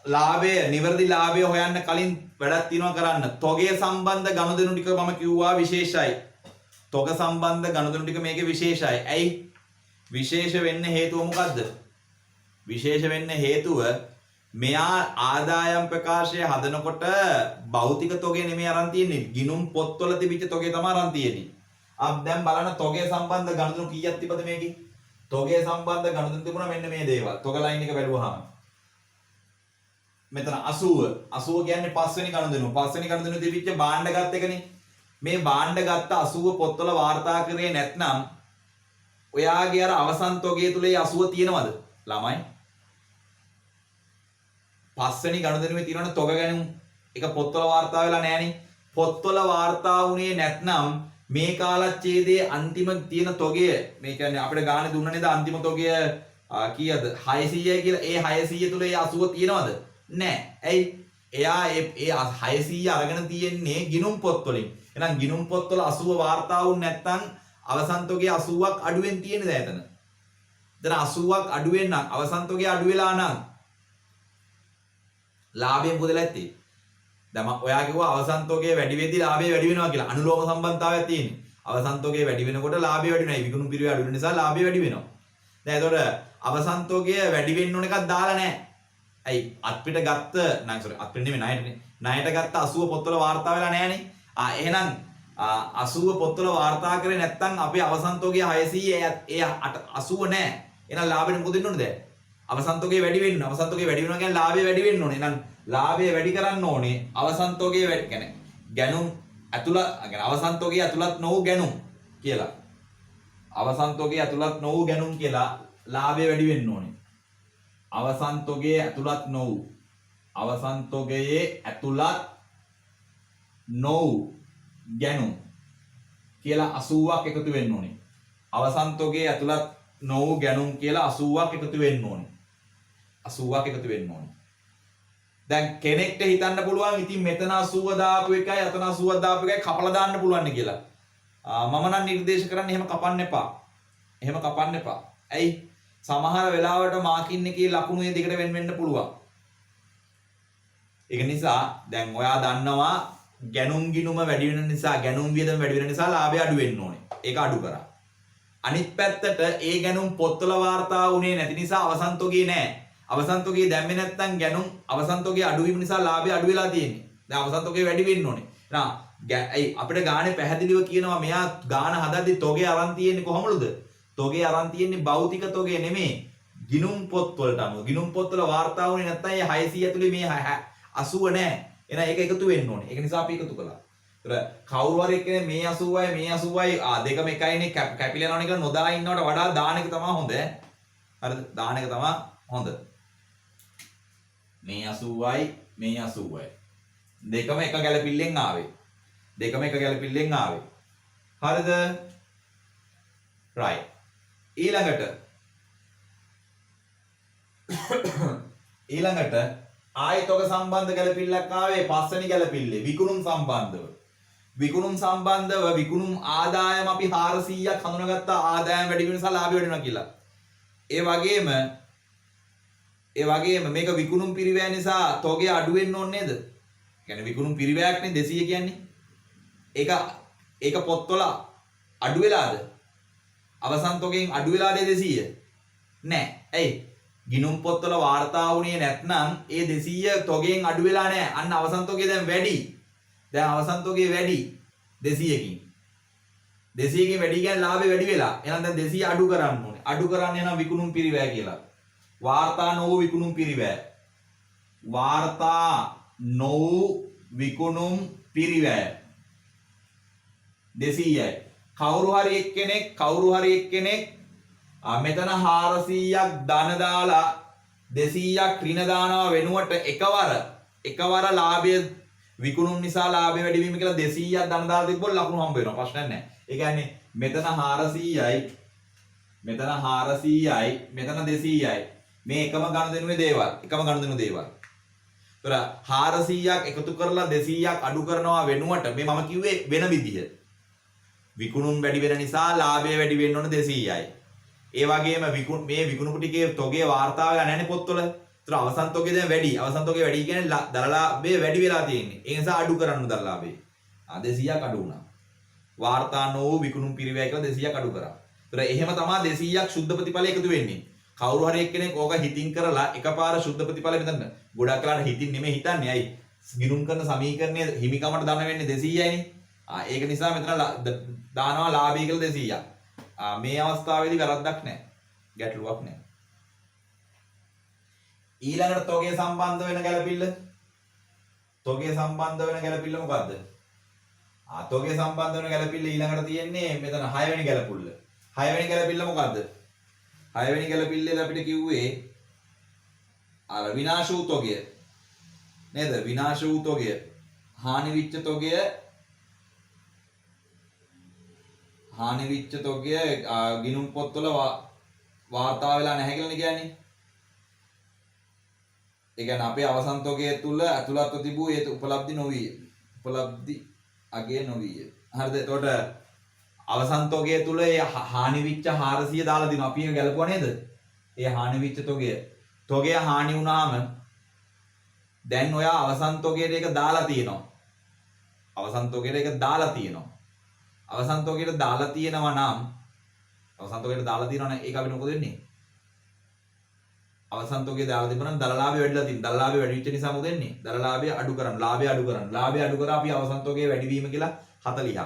ලාභය නිවැරදි ලාභය හොයන්න කලින් වැඩක් තියෙනවා කරන්න. තොගය සම්බන්ධ ගනුදෙනු ටික මම කිව්වා විශේෂයි. තොග සම්බන්ධ ගනුදෙනු ටික මේකේ විශේෂයි. ඇයි? විශේෂ වෙන්න හේතුව මොකද්ද? විශේෂ වෙන්න හේතුව මෙයා ආදායම් ප්‍රකාශය හදනකොට භෞතික තොගේ නෙමෙයි අරන් තියෙන්නේ. ගිණුම් පොත්වල තිබිච්ච තොගේ තමයි අරන් තියෙන්නේ. දැන් බලන්න තොගේ සම්බන්ධ ගනුදෙනු කීයක් තිබද මේකේ? තොගේ සම්බන්ධ ගනුදෙනු තිබුණා මෙන්න මේ දේවල්. තොග ලයින් එක බැලුවාම මෙතන 80 කියන්නේ පස්වෙනි ගනුදෙනුව. පස්වෙනි ගනුදෙනුව තිබිච්ච භාණ්ඩ ගත් එකනේ. මේ භාණ්ඩ ගත්ත 80 පොත්වල වාර්තා කරේ නැත්නම් ඔයාගේ අර අවසන් තොගේ තුලේ 80 තියෙනවද? ළමයි පස්වෙනි ගනුදෙනුවේ තියෙනවනේ තොග ගැනීම. ඒක පොත්වල වාර්තා වෙලා නැහනේ. පොත්වල වාර්තා වුණේ නැත්නම් මේ කාලච්ඡේදයේ අන්තිම තියෙන තොගය මේ කියන්නේ අපිට ගානේ දුන්න නේද අන්තිම තොගය කීයද 600යි කියලා. ඒ 600 තුල ඒ 80 තියෙනවද? නැහැ. ඇයි? එයා ඒ 600 අරගෙන තියෙන්නේ ගිණුම් පොත් වලින්. එහෙනම් ගිණුම් පොත් වල 80 වාර්තා වුනේ නැත්නම් අවසන් තොගයේ 80ක් අඩුවෙන් තියෙන දා එතන. දැන් 80ක් අඩුවෙන් නම් අවසන් තොගයේ අඩු වෙලා නම් ලාභයෙන් මොකද ඇත්තේ? දැන් මම ඔයා කිව්වා අවසන් තොගයේ වැඩි වෙද්දී ලාභය වැඩි වෙනවා කියලා. අනුලෝම සම්බන්ධතාවයක් තියෙන්නේ. අවසන් තොගයේ වැඩි වෙනකොට ලාභය වැඩි වෙනවා. විකුණු පිරිවේ අඩු වෙන නිසා ලාභය වැඩි වෙනවා. දැන් ඒතකොට අවසන් තොගය වැඩි වෙන්න ඕන එකක් දාලා නැහැ. ඇයි? අත්පිට ගත්ත අත්පිට නෙමෙයි ණයටනේ. ණයට ගත්ත 80 පොත්වල වාර්තා වෙලා නැහනේ. එහෙනම් 80 පොත්වල වාර්තා කරේ නැත්නම් අපේ අවසන් තොගය 600 ඒ 80 නැහැ. එහෙනම් ලාභෙට මොකද වෙන්න ඕනේ දැන්? අවසන් තොගය වැඩි වෙන්න. අවසන් තොගය වැඩි වෙනවා කියන්නේ ලාභය වැඩි වෙන්න ඕනේ. එහෙනම් ලාභය වැඩි කරන්න ඕනේ අවසන් තොගය වැඩි කියන්නේ ගැනුම් ඇතුළත් කියන්නේ අවසන් තොගය ඇතුළත් නොවු ගැනුම් කියලා. අවසන් තොගය ඇතුළත් නොවු ගැනුම් කියලා ලාභය වැඩි වෙන්න ඕනේ. අවසන් තොගයේ ඇතුළත් නොවු අවසන් තොගයේ ඇතුළත් නොවු ගැනුම් කියලා 80ක් එකතු වෙන්න ඕනේ. අවසන් තොගයේ ඇතුළත් නොවු ගැනුම් කියලා 80ක් එකතු වෙන්න ඕනේ. 80ක් එකතු වෙන්න ඕනේ. දැන් කෙනෙක්ට හිතන්න පුළුවන් ඉතින් මෙතන 80 දාපු එකයි අතන 80ක් දාපු එකයි කපලා දාන්න පුළුවන් නේ කියලා. මම නම් නිර්දේශ කරන්නේ එහෙම කපන්න එපා. එහෙම කපන්න එපා. ඇයි? සමහර වෙලාවට මාකින් එකේ ලකුණු ඒ දෙකට වෙන වෙන්න පුළුවන්. ඒක නිසා දැන් ඔයා දන්නවා ගැනුම් ගිණුම වැඩි වෙන නිසා ගැනුම් වියදම වැඩි වෙන නිසා ලාභය අඩු වෙන්න ඕනේ. ඒක අඩු කරා. අනිත් පැත්තට ඒ ගැනුම් පොත්වල වාර්තා වුණේ නැති නිසා අවසන් තොගේ නැහැ. අවසන් තොගේ දැම්මේ නැත්නම් ගැනුම් අවසන් තොගේ අඩු වීම නිසා ලාභය අඩු වෙලා තියෙන්නේ. දැන් අවසන් තොගේ වැඩි වෙන්න ඕනේ. ඇයි අපිට ගානේ පැහැදිලිව කියනවා මෙයා ගාන හදද්දි තොගේ අරන් තියෙන්නේ කොහොමද? තොගේ අරන් තියෙන්නේ භෞතික තොගේ නෙමෙයි. ගිණුම් පොත් වලට අනුව. ගිණුම් පොත් වල වාර්තා වුණේ නැත්නම් ඒ 600 ඇතුලේ මේ 80 නැහැ. එහෙනම් ඒක එකතු වෙන්න ඕනේ. ඒක නිසා අපි එකතු කළා. ඒතර කවුරු හරි එක්කනේ මේ 80යි මේ 80යි දෙකම එකයිනේ කැපිලා යනවනේ කියලා නොදා ඉන්නවට වඩා දාන එක තමයි හොඳ. හරිද? දාන එක තමයි හොඳ. මේ 80යි මේ 80යි. දෙකම එක ගැලපිල්ලෙන් ආවේ. දෙකම එක ගැලපිල්ලෙන් ආවේ. හරිද? right. ඊළඟට ආයතක සම්බන්ධ ගැලපිල්ලක් ආවේ පස්වෙනි ගැලපිල්ලේ විකුණුම් සම්බන්ධව. විකුණුම් සම්බන්ධව විකුණුම් ආදායම අපි 400ක් හඳුනාගත්තා ආදායම වැඩි වෙන නිසා ලාභය වැඩි වෙනවා කියලා. ඒ වගේම මේක විකුණුම් පිරිවැය නිසා තොගේ අඩු වෙන්න ඕනේ නේද? කියන්නේ විකුණුම් පිරිවැයක්නේ 200 කියන්නේ. ඒක පොත්වල අඩු වෙලාද? අවසන් තොගෙන් අඩු වෙලාද 200? නෑ. ඇයි? ගිණුම් පොත්වල වාර්තා වුණේ නැත්නම් ඒ 200 තොගෙන් අඩු වෙලා නෑ. අන්න අවසන් තොගේ දැන් වැඩි. දැන් අවසන් තොගේ වැඩි 200කින්. 200කින් වැඩි කියන්නේ ලාභය වැඩි වෙලා. එහෙනම් දැන් 200 අඩු කරන්න ඕනේ. අඩු කරන්නේ නම් විකුණුම් පිරිවැය කියලා. වාර්තා නොවු විකුණුම් පිරිවැය. වාර්තා නොවු විකුණුම් පිරිවැය 200යි. කවුරු හරි එක්කෙනෙක් මෙතන 400ක් ධන දාලා 200ක් ඍණ දානවා වෙනුවට එකවර ලාභය විකුණුම් නිසා ලාභය වැඩි වීම කියලා 200ක් ධන දාලා තිබ්බොත් ලකුණු හම්බ වෙනවා ප්‍රශ්නයක් නැහැ. ඒ කියන්නේ මෙතන 400යි මෙතන 200යි මේ එකම ගනුදෙනුවේ දේවල්. ඒතර 400ක් එකතු කරලා 200ක් අඩු කරනවා වෙනුවට මේ මම කිව්වේ වෙන විදිහ. විකුණුම් වැඩි වෙන නිසා ලාභය වැඩි වෙන්න ඕන 200යි. ඒ වගේම මේ විකුණුපු ටිකේ තොගේ වාර්තා වෙලා නැහැනේ පොත්වල. ඒතර අවසන් තොගේ දැන් වැඩි. අවසන් තොගේ වැඩි කියන්නේ දරලාභය වැඩි වෙලා තියෙන්නේ. ඒ නිසා අඩු කරන්න දරලාභය. 200ක් අඩු වුණා. වාර්තා නොවු විකුණුම් පිරිවැය කියලා 200ක් අඩු කරා. ඒතර එහෙම තමයි 200ක් සුද්ධ ප්‍රතිඵල එකතු වෙන්නේ. කවුරු හරි එක්කෙනෙක් ඕක හිතින් කරලා එකපාර සුද්ධ ප්‍රතිඵල මෙතන ගොඩක් වෙලාට හිතින් නෙමෙයි හිතන්නේ. ඇයි? ගිණුම් කරන සමීකරණයේ හිමිකමට ධන වෙන්නේ 200යිනේ. ඒක නිසා මෙතන දානවා ලාභය කියලා 200ක්. මේ අවස්ථාවේදී වැරද්දක් නැහැ. ගැටලුවක් නැහැ. ඊළඟට තොගේ සම්බන්ධ වෙන ගැලපිල්ල. තොගේ සම්බන්ධ වෙන ගැලපිල්ල මොකද්ද? තොගේ සම්බන්ධ වෙන ගැලපිල්ල ඊළඟට තියෙන්නේ මෙතන 6 වෙනි ගැලපුල්ල. 6 වෙනි ගැලපිල්ල මොකද්ද? 6 වෙනි ගැලපිල්ලේ අපිට කිව්වේ අර විනාශ වූ තොගය. නේද? විනාශ වූ තොගය. හානි විච්ච තොගය හානි වෙච්ච තොගය ගිණුම් පොත්වල වාර්තා වෙලා නැහැ කියලානේ කියන්නේ. ඒ කියන්නේ අපේ අවසන් තොගය තුල ඇතුළත්ව තිබූ ඒ උපලබ්ධි නොවිය. උපලබ්ධි අගේ නොවිය. හරිද? එතකොට අවසන් තොගය තුල ඒ හානි වෙච්ච 400 දාලා දිනවා. අපි ඒක ගැලපුවා නේද? ඒ හානි වෙච්ච තොගය. තොගය හානි වුණාම දැන් ඔයා අවසන් තොගයට ඒක දාලා තියෙනවා. අවසන් තොගයට ඒක දාලා තියෙනවා. අවසන් තොගයට දාලා තියෙනවා නම් අවසන් තොගයට දාලා තියෙනවා නම් ඒක අපිට මොකද වෙන්නේ? අවසන් තොගය දාලා තිබුණා නම් දලලාභය වැඩිලා තියෙනවා. දලලාභය වැඩි වෙච්ච නිසා මොකද වෙන්නේ? දලලාභය අඩු කරන්න, ලාභය අඩු කරන්න. ලාභය අඩු කරා අපි අවසන් තොගයේ වැඩිවීම කියලා 40ක්.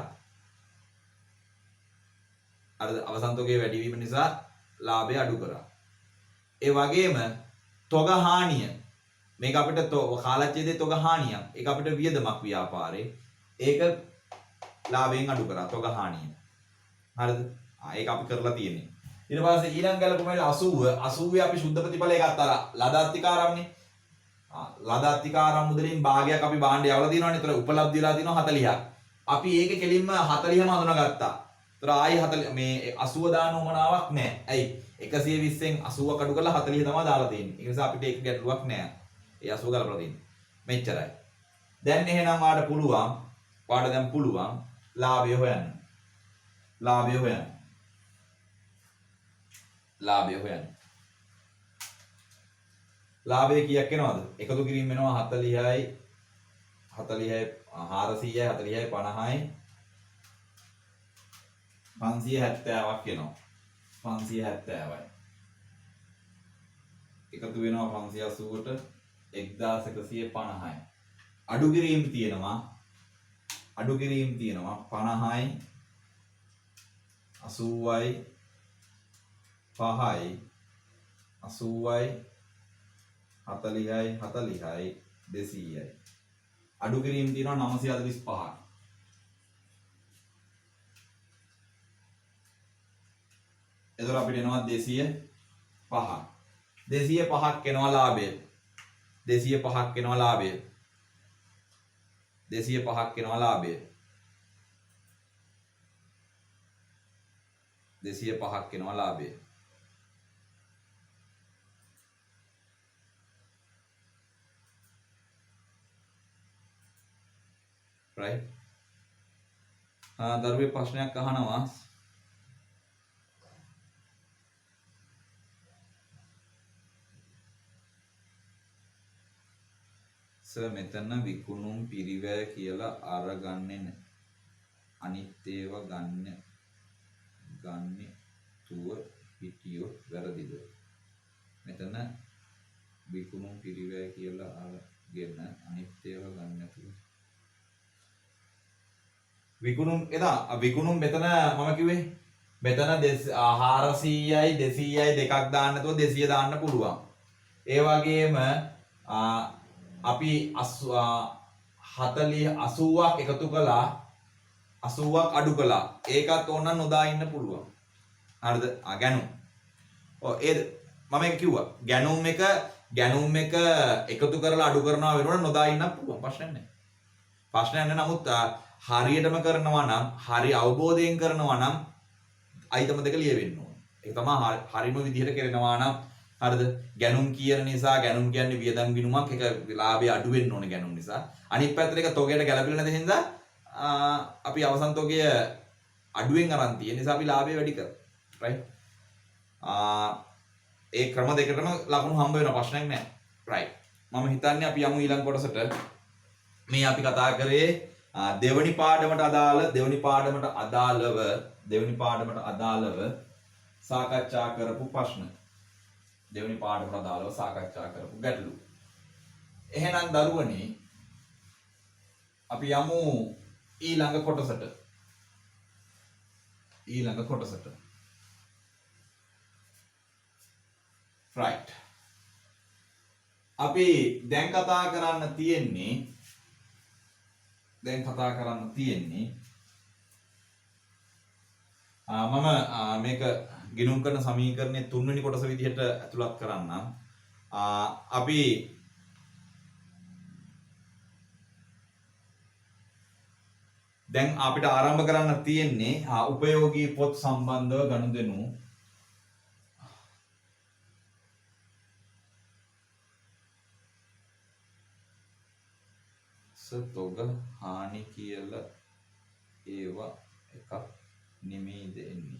අර අවසන් තොගයේ වැඩිවීම නිසා ලාභය අඩු කරා. ඒ වගේම තොග හානිය. මේක අපිට කාලච්ඡේදයේ තොග හානියක්. ඒක අපිට වියදමක් ව්‍යාපාරේ. ඒක ලාභයෙන් අඩු කරා තොග හානිය. හරිද? ඒක අපි කරලා තියෙන්නේ. ඊට පස්සේ ඊළඟ ගැලපුමේ 80 80 අපි සුද්ධ ප්‍රතිඵලය ගත්තා ලදාත්තිකාරම්නේ. ලදාත්තිකාරම් මුදලින් භාගයක් අපි භාණ්ඩය යවලා තියෙනවානේ. ඒතර උපලබ්ධි වෙලා තියෙනවා 40ක්. අපි ඒක කෙලින්ම 40ම හඳුනාගත්තා. ඒතර ආයි 40 මේ 80 දාන උමනාවක් නැහැ. ඇයි? 120න් 80 කඩු කරලා 40 තමයි දාලා තියෙන්නේ. ඒ නිසා අපිට ඒක ගැටලුවක් නැහැ. ඒ 80 ගලපලා තියෙන්නේ. මෙච්චරයි. දැන් එහෙනම් වාට පුළුවන් වාට දැන් පුළුවන් ලාභය හොයන්න. ලාභය හොයන්න. ලාභය හොයන්න. ලාභය කීයක් එනවද? එකතු කිරීම වෙනවා 40යි 40යි 400යි 40යි 50යි 570ක් එනවා. 570යි. එකතු වෙනවා 580ට 1150යි. අඩු කිරීම තියෙනවා 50යි 80යි 5යි 80යි 40යි 40යි 200යි. අඩු කිරීම තියෙනවා 945ක්. එතකොට අපිට එනවා 205ක්. 205ක් එනවා ලාභය. 205ක් එනවා ලාභය. 205ක් එනවා ලාභය. 205ක් එනවා ලාභය. right? දරුවේ ප්‍රශ්නයක් අහනවා. සර් මෙතන විකුණුම් පිරිවැය කියලා අරගන්නේ අනිත් ඒවා ගන්නේ තුව හිටියොත් වැරදිද? මෙතන විකුණුම් පිරිවැය කියලා අරගෙන අනිත් ඒවා ගන්න නැතුව විකුණුම් මෙතන මම කිව්වේ මෙතන 400යි 200යි දෙකක් දාන්න නැතුව 200 දාන්න පුළුවන්. ඒ වගේම අපි 80ක් එකතු කළා 80ක් අඩු කළා. ඒකත් ඕන නොදා ඉන්න පුළුවන්. හරිද? ගැනුම්. ඔව් ඒ මම ඒක කිව්වා. ගැනුම් එක එකතු කරලා අඩු කරනවා වෙනකොට නොදා ඉන්න පුළුවන්. ප්‍රශ්නයක් නැහැ. ප්‍රශ්නයක් නැහැ. නමුත් හරියටම කරනවා නම් හරි අවබෝධයෙන් කරනවා නම් අයිතම දෙක ලියවෙන්න ඕනේ. ඒක තමයි හරිම විදිහට කරනවා නම් හරිද? ගැනුම් කියන නිසා ගැනුම් කියන්නේ වියදම් ගිණුමක්. ඒක ලාභය අඩු වෙන්න ඕනේ ගැනුම් නිසා. අනිත් පැත්තට ඒක තොගයට ගැලපෙලා නැති හින්දා අපි අවසන් තොගය අඩුවෙන් අරන් තියෙන නිසා අපි ලාභය වැඩි කරා. right? ඒ ක්‍රම දෙකටම ලකුණු හම්බ වෙන ප්‍රශ්නයක් නැහැ. right. මම හිතන්නේ අපි යමු ඊළඟ කොටසට. මේ අපි කතා කරේ දෙවනි පාඩමට අදාළව සාකච්ඡා කරපු ප්‍රශ්න. දෙවනි පාඩමට අදාළව සාකච්ඡා කරපු ගැටලු. එහෙනම් දරුවනි අපි යමු ඊළඟ කොටසට. right. අපි දැන් කතා කරන්න තියෙන්නේ මම මේක ගිණුම් කරන සමීකරණයේ තුන්වෙනි කොටස විදිහට ඇතුළත් කරන්නම්. අපි දැන් අපිට ආරම්භ කරන්න තියෙන්නේ උපයෝගී පොත් සම්බන්ධව ගනුදෙනු. තොග හානි කියලා ඒවා එකක් නෙමෙයිද එන්නේ.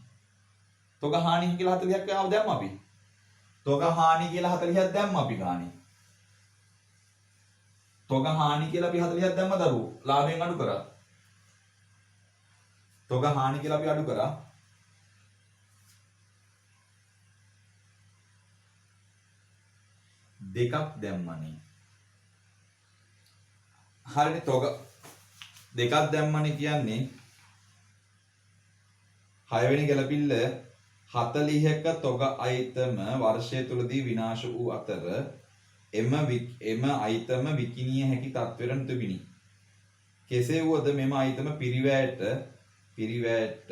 තොග හානි කියලා 40ක් ආව දැම්ම අපි. තොග හානි කියලා 40ක් දැම්ම අපි ගානේ. තොග හානි කියලා අපි 40ක් දැම්ම දරුවෝ. ලාභයෙන් අඩු කරා. තොග හානි කියලා අපි අඩු කරා. දෙකක් දැම්මනේ. හරිනේ තොග දෙකක් දැම්මනේ කියන්නේ 6 වෙනි ගැලපිල්ල 40ක තොග අයිතම වර්ෂය තුලදී විනාශ වූ අතර එම අයිතම විකිණිය හැකි තත්ත්වයට තිබිනි. කෙසේ වුවද මෙම අයිතම පිරිවැයට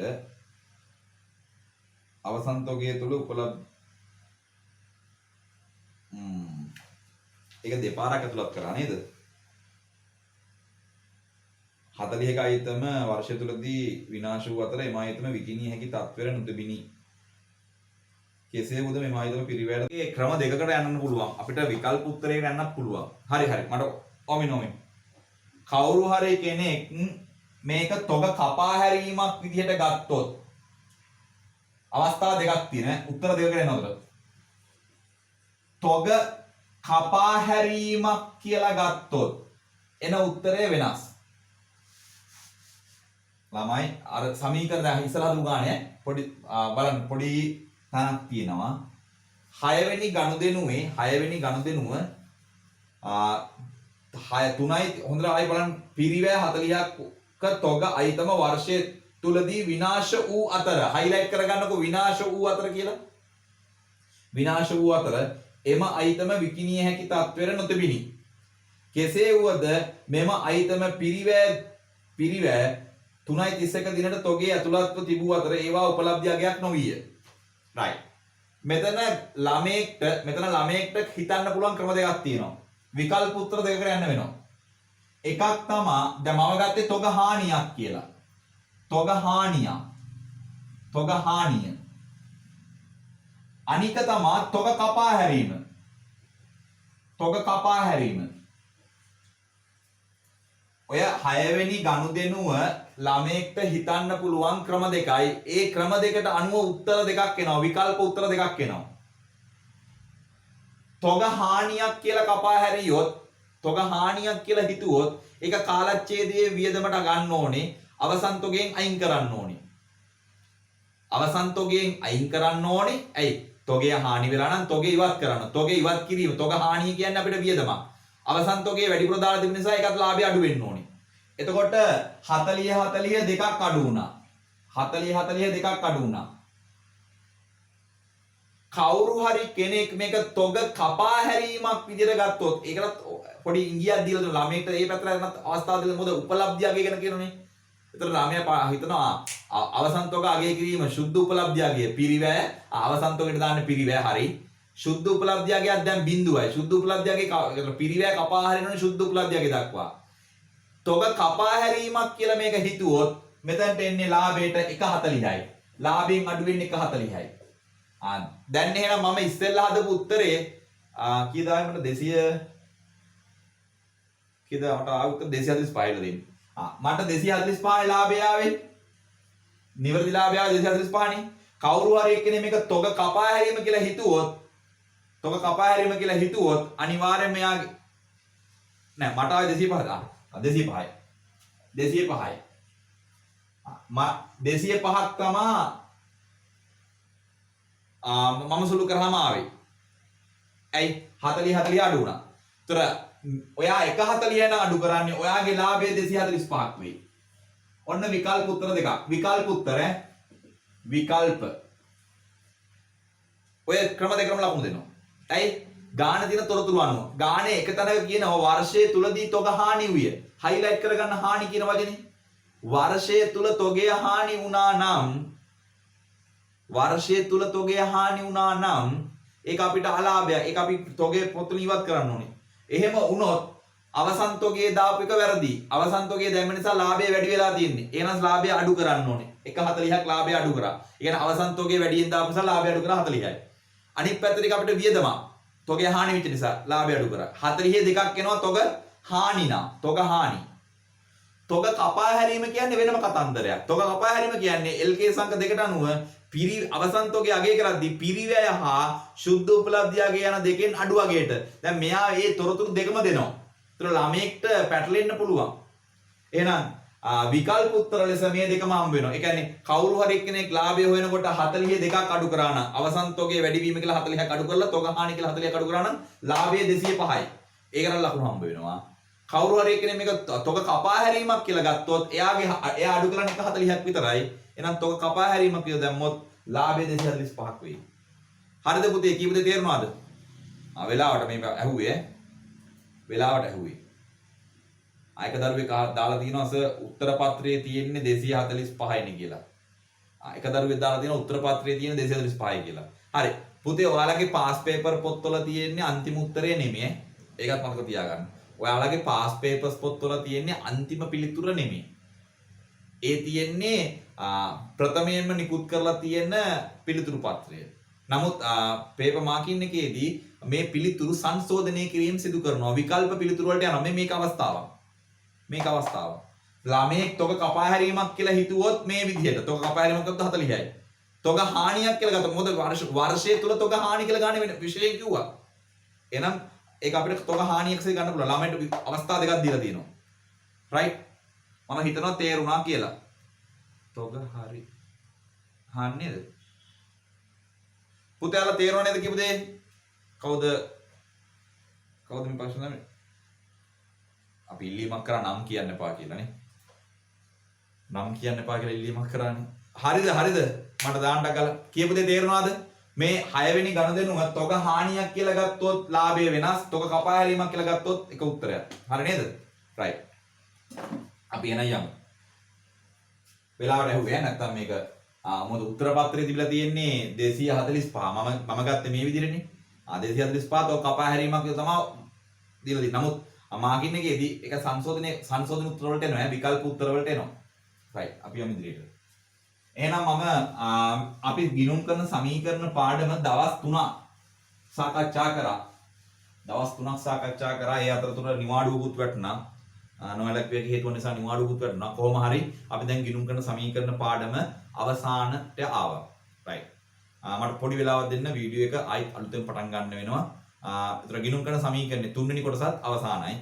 අවසන් තොගය තුල උපලබ්ධ ඒක දෙපාරක් ඇතුළත් කරා නේද? 40ක අයිතම වර්ෂය තුලදී විනාශ වූ අතර එම අයිතම විකිණිය හැකි තත්ත්වයට නොතිබිනි. කෙසේ වුවද මෙම අයිතම පිරිවැයට ඒ ක්‍රම දෙකකට යන්න පුළුවන්. අපිට විකල්ප උත්තරයකට යන්නත් පුළුවන්. හරි මට ඔමිනෝමි. කවුරු හරි කෙනෙක් මේක තොග කපා හැරීමක් විදිහට ගත්තොත් අවස්ථා දෙකක් තියෙනවා. උත්තර දෙකකට එනවද? තොග කපා හැරීමක් කියලා ගත්තොත් එන උත්තරය වෙනස්. ළමයි අර සමීකරණ දැන් ඉස්සරහට උගානේ පොඩි බලන්න පොඩි තනක් තියෙනවා. 6 වෙනි ගනුදෙනුව 3යි හොඳට ආයි බලන්න පිරිවැය 40ක තොග අයිතම වර්ෂයේ තුලදී විනාශ වූ අතර හයිලයිට් කරගන්නකො විනාශ වූ අතර කියලා. විනාශ වූ අතර එම අයිතම විකිණිය හැකි තත්ත්වයට නොතිබිනි. කෙසේ වුවද මෙම අයිතම පිරිවැය 3.31 දිනට තොගේ ඇතුළත්ව තිබූ අතර ඒවා උපලබ්ධ අගයක් නොවිය. right. මෙතන ළමයෙක්ට හිතන්න පුළුවන් ක්‍රම දෙකක් තියෙනවා. විකල්ප උත්තර දෙකකට යන්න වෙනවා. එකක් තමයි දැන් මම ගත්තේ තොග හානියක් කියලා. තොග හානිය. අනික තමයි තොග කපා හැරීම. ඔය 6 වෙනි ගනුදෙනුව ළමයෙක්ට හිතන්න පුළුවන් ක්‍රම දෙකයි. ඒ ක්‍රම දෙකට අනුව උත්තර දෙකක් එනවා. විකල්ප උත්තර දෙකක් එනවා. තොග හානියක් කියලා කපා හැරියොත්, තොග හානියක් කියලා හිතුවොත් ඒක කාලච්ඡේදයේ වියදමට ගන්න ඕනේ. අවසන් තොගෙන් අයින් කරන්න ඕනේ. ඇයි? තොගය හානි වෙලා නම් තොගය ඉවත් කරන්න. තොගය ඉවත් කිරීම, තොග හානිය කියන්නේ අපිට වියදමක්. අවසන් තොගේ වැඩිපුර දාලා තිබෙන නිසා ඒකත් ලාභය අඩු වෙන්න ඕනේ. එතකොට 40 දෙකක් අඩු වුණා. 40 දෙකක් අඩු වුණා. කවුරු හරි කෙනෙක් මේක තොග කපා හැරීමක් විදිහට ගත්තොත් ඒකට පොඩි ඉංගියක් දීලා දෙන ළමයට ඒ පැත්තට යන අවස්ථාව දෙන්න මොකද උපලබ්ධිය අගය ගැන කියනෝනේ. ඒතර ළමයා හිතනවා අවසන් තොග අගය කිරීම සුද්ධ උපලබ්ධිය අගය පිරිවැය අවසන් තොගයට දාන්න පිරිවැය හරි. සුද්ධ උපලබ්ධිය අගයක් දැන් 0යි. සුද්ධ උපලබ්ධිය අගය පිරිවැය කපා හැරෙනෝනේ සුද්ධ උපලබ්ධිය අගය දක්වා. තොග කපා හැරීමක් කියලා මේක හිතුවොත් මෙතනට එන්නේ ලාභයට 1.40යි. ලාභයෙන් අඩු වෙන්නේ 1.40යි. දැන් එහෙනම් මම ඉස්සෙල්ලා හදපු උත්තරේ කීයද ආවේ මට 200 කීයද මට ආවේ 245 දෙන්න. මට 245 ලාභය ආවේ. නිවැරදි ලාභය ආවේ 245 නේ. කවුරු හරි එක්කෙනෙක් මේක තොග කපා හැරීම කියලා හිතුවොත් අනිවාර්යයෙන් මෙයාගේ නෑ මට ආවේ 205ද 205යි 205යි 205ක් තමයි මම සුළු කරාම ආවේ. ඇයි 40 අඩු වුණා. ඒතර ඔයා 140 නම් අඩු කරන්නේ ඔයාගේ ලාභය 245ක් වෙයි. ඔන්න විකල්ප උත්තර දෙකක්. විකල්ප උත්තර විකල්ප ඔය ක්‍රම දෙකම ලකුණු දෙනවා. ඇයි? ගාන දින තොරතුරු අනුව. ගානේ එක තැනක කියනවා වර්ෂයේ තුලදී තොග හානි විය. හයිලයිට් කරගන්න හානි කියන වචනේ. වර්ෂයේ තුල තොගය හානි වුණා නම් ඒක අපිට අලාභයක්. ඒක අපි තොගේ පොතුන ඉවත් කරන්න ඕනේ. එහෙම වුණොත් අවසන් තොගේ දාපු එක වැරදි. අවසන් තොගේ දැම්ම නිසා ලාභය වැඩි වෙලා තියෙන්නේ. එහෙනම් ලාභය අඩු කරන්න ඕනේ. 1.40ක් ලාභය අඩු කරා. ඒ කියන්නේ අවසන් තොගේ වැඩියෙන් දාපු නිසා ලාභය අඩු කරා 40යි. අනිත් පැත්තට අපිට වියදම තොගේ හානි වෙච්ච නිසා ලාභය අඩු කරා. 40 දෙකක් එනවා තොග හානි නම්. තොග හානි. තොග කපා හැරීම කියන්නේ වෙනම කතන්දරයක්. තොග කපා හැරීම කියන්නේ LK සංක දෙකට අනුව අවසන් තොගේ අගය කරද්දී පිරිවැය හා සුද්ධ උපලබ්ධිය අගය යන දෙකෙන් අඩු අගයට. දැන් මෙයා මේ තොරතුරු දෙකම දෙනවා. ඒතර ළමයෙක්ට පැටලෙන්න පුළුවන්. එහෙනම් විකල්ප උත්තර ලෙස මේ දෙකම හම්බ වෙනවා. ඒ කියන්නේ කවුරු හරි එක්කෙනෙක් ලාභය හොයනකොට 42ක් අඩු කරා නම් අවසන් තොගේ වැඩි වීම කියලා 40ක් අඩු කරලා තොග හානි කියලා 40ක් අඩු කරා නම් ලාභය 205යි. ඒකට ලකුණු හම්බ වෙනවා. කවුරු හරි එක්කෙනෙක් මේක තොග කපා හැරීමක් කියලා ගත්තොත් එයා අඩු කරන්නේ 140ක් විතරයි. එහෙනම් තොග කපා හැරීමක් කියලා දැම්මොත් ලාභය 245ක් වෙයි. හරිද පුතේ? කීපද තේරෙනවද? වෙලාවට මේක ඇහුවේ වෙලාවට ඇහුවේ. ආයක දරුවෙක් දාලා තියෙනවා සර් උත්තර පත්‍රයේ තියෙන්නේ 245යිනේ කියලා. එක දරුවෙක් දාලා තියෙනවා උත්තර පත්‍රයේ තියෙන්නේ 245යි කියලා. හරි. පුතේ ඔයාලගේ පාස් පේපර් පොත්වල තියෙන්නේ අන්තිම උත්තරේ නෙමෙයි. ඒකත් මතක තියාගන්න. ඔයාලගේ පාස් පේපර්ස් පොත්වල තියෙන්නේ අන්තිම පිළිතුර නෙමෙයි. ඒ තියෙන්නේ ප්‍රථමයෙන්ම නිකුත් කරලා තියෙන පිළිතුරු පත්‍රය. නමුත් පේපර් මාකින් එකේදී මේ පිළිතුරු සංශෝධනය කිරීම සිදු කරනවා. විකල්ප පිළිතුරු වලට යනවා. මේක අවස්ථාවක්. මේක අවස්ථාවක්. ළමයෙක් තොග කපා හැරීමක් කියලා හිතුවොත් මේ විදිහට තොග කපා හැරීමක් කරද්දී 40යි. තොග හානියක් කියලා ගත්තොත් මොකද වර්ෂය තුල තොග හානි කියලා ගන්න වෙන විශේෂයෙන් කිව්වා. එහෙනම් ඒක අපිට තොග හානියක්සේ ගන්න පුළුවන්. ළමයට අවස්ථා දෙකක් දීලා තියෙනවා. රයිට්? මම හිතනවා තේරුණා කියලා. තොග හරි. හානි නේද? පුතේලා තේරුණා නේද කියපු දේ? කවුද මේ ප්‍රශ්න නම? අපි ඉල්ලීමක් කරා නම් කියන්න එපා කියලා නේ. නම් කියන්න එපා කියලා ඉල්ලීමක් කරානේ. හරිද? මට දාන්න ගාලා කියපු දේ තේරුණාද? මේ 6 වෙනි ගණදෙනුව තොග හානියක් කියලා ගත්තොත් ලාභය වෙනස්. තොග කපා හැරීමක් කියලා ගත්තොත් එක උත්තරයක්. හරි නේද? රයිට්. අපි එන යමු. වෙලාවට ඇහුවේ නැත්තම් මේක මොකද උත්තර පත්‍රයේ තිබිලා තියෙන්නේ 245. මම ගත්තේ මේ විදිහටනේ. 245 තොග කපා හැරීමක් තමයි දීලා තියෙන්නේ. නමුත් මාකින් එකේදී ඒක සංශෝධන උත්තර වලට එනවා. විකල්ප උත්තර වලට එනවා. රයිට්. අපි යමු ඉදිරියට. එහෙනම් අපි ගිණුම් කරන සමීකරණ පාඩම දවස් 3ක් සාකච්ඡා කරා. ඒ අතරතුර නිවාඩුවකුත් වැටුණා. නොවැළක්විය හේතුව නිසා නිවාඩුවකුත් වැටුණා. කොහොම හරි අපි දැන් ගිණුම් කරන සමීකරණ පාඩම අවසානට ආවා. රයිට්. මට පොඩි වෙලාවක් දෙන්න වීඩියෝ එක ආයි අලුතෙන් පටන් ගන්න වෙනවා. ඒතර ගිණුම් කරන සමීකරණේ 3 වෙනි කොටසත් අවසానයි.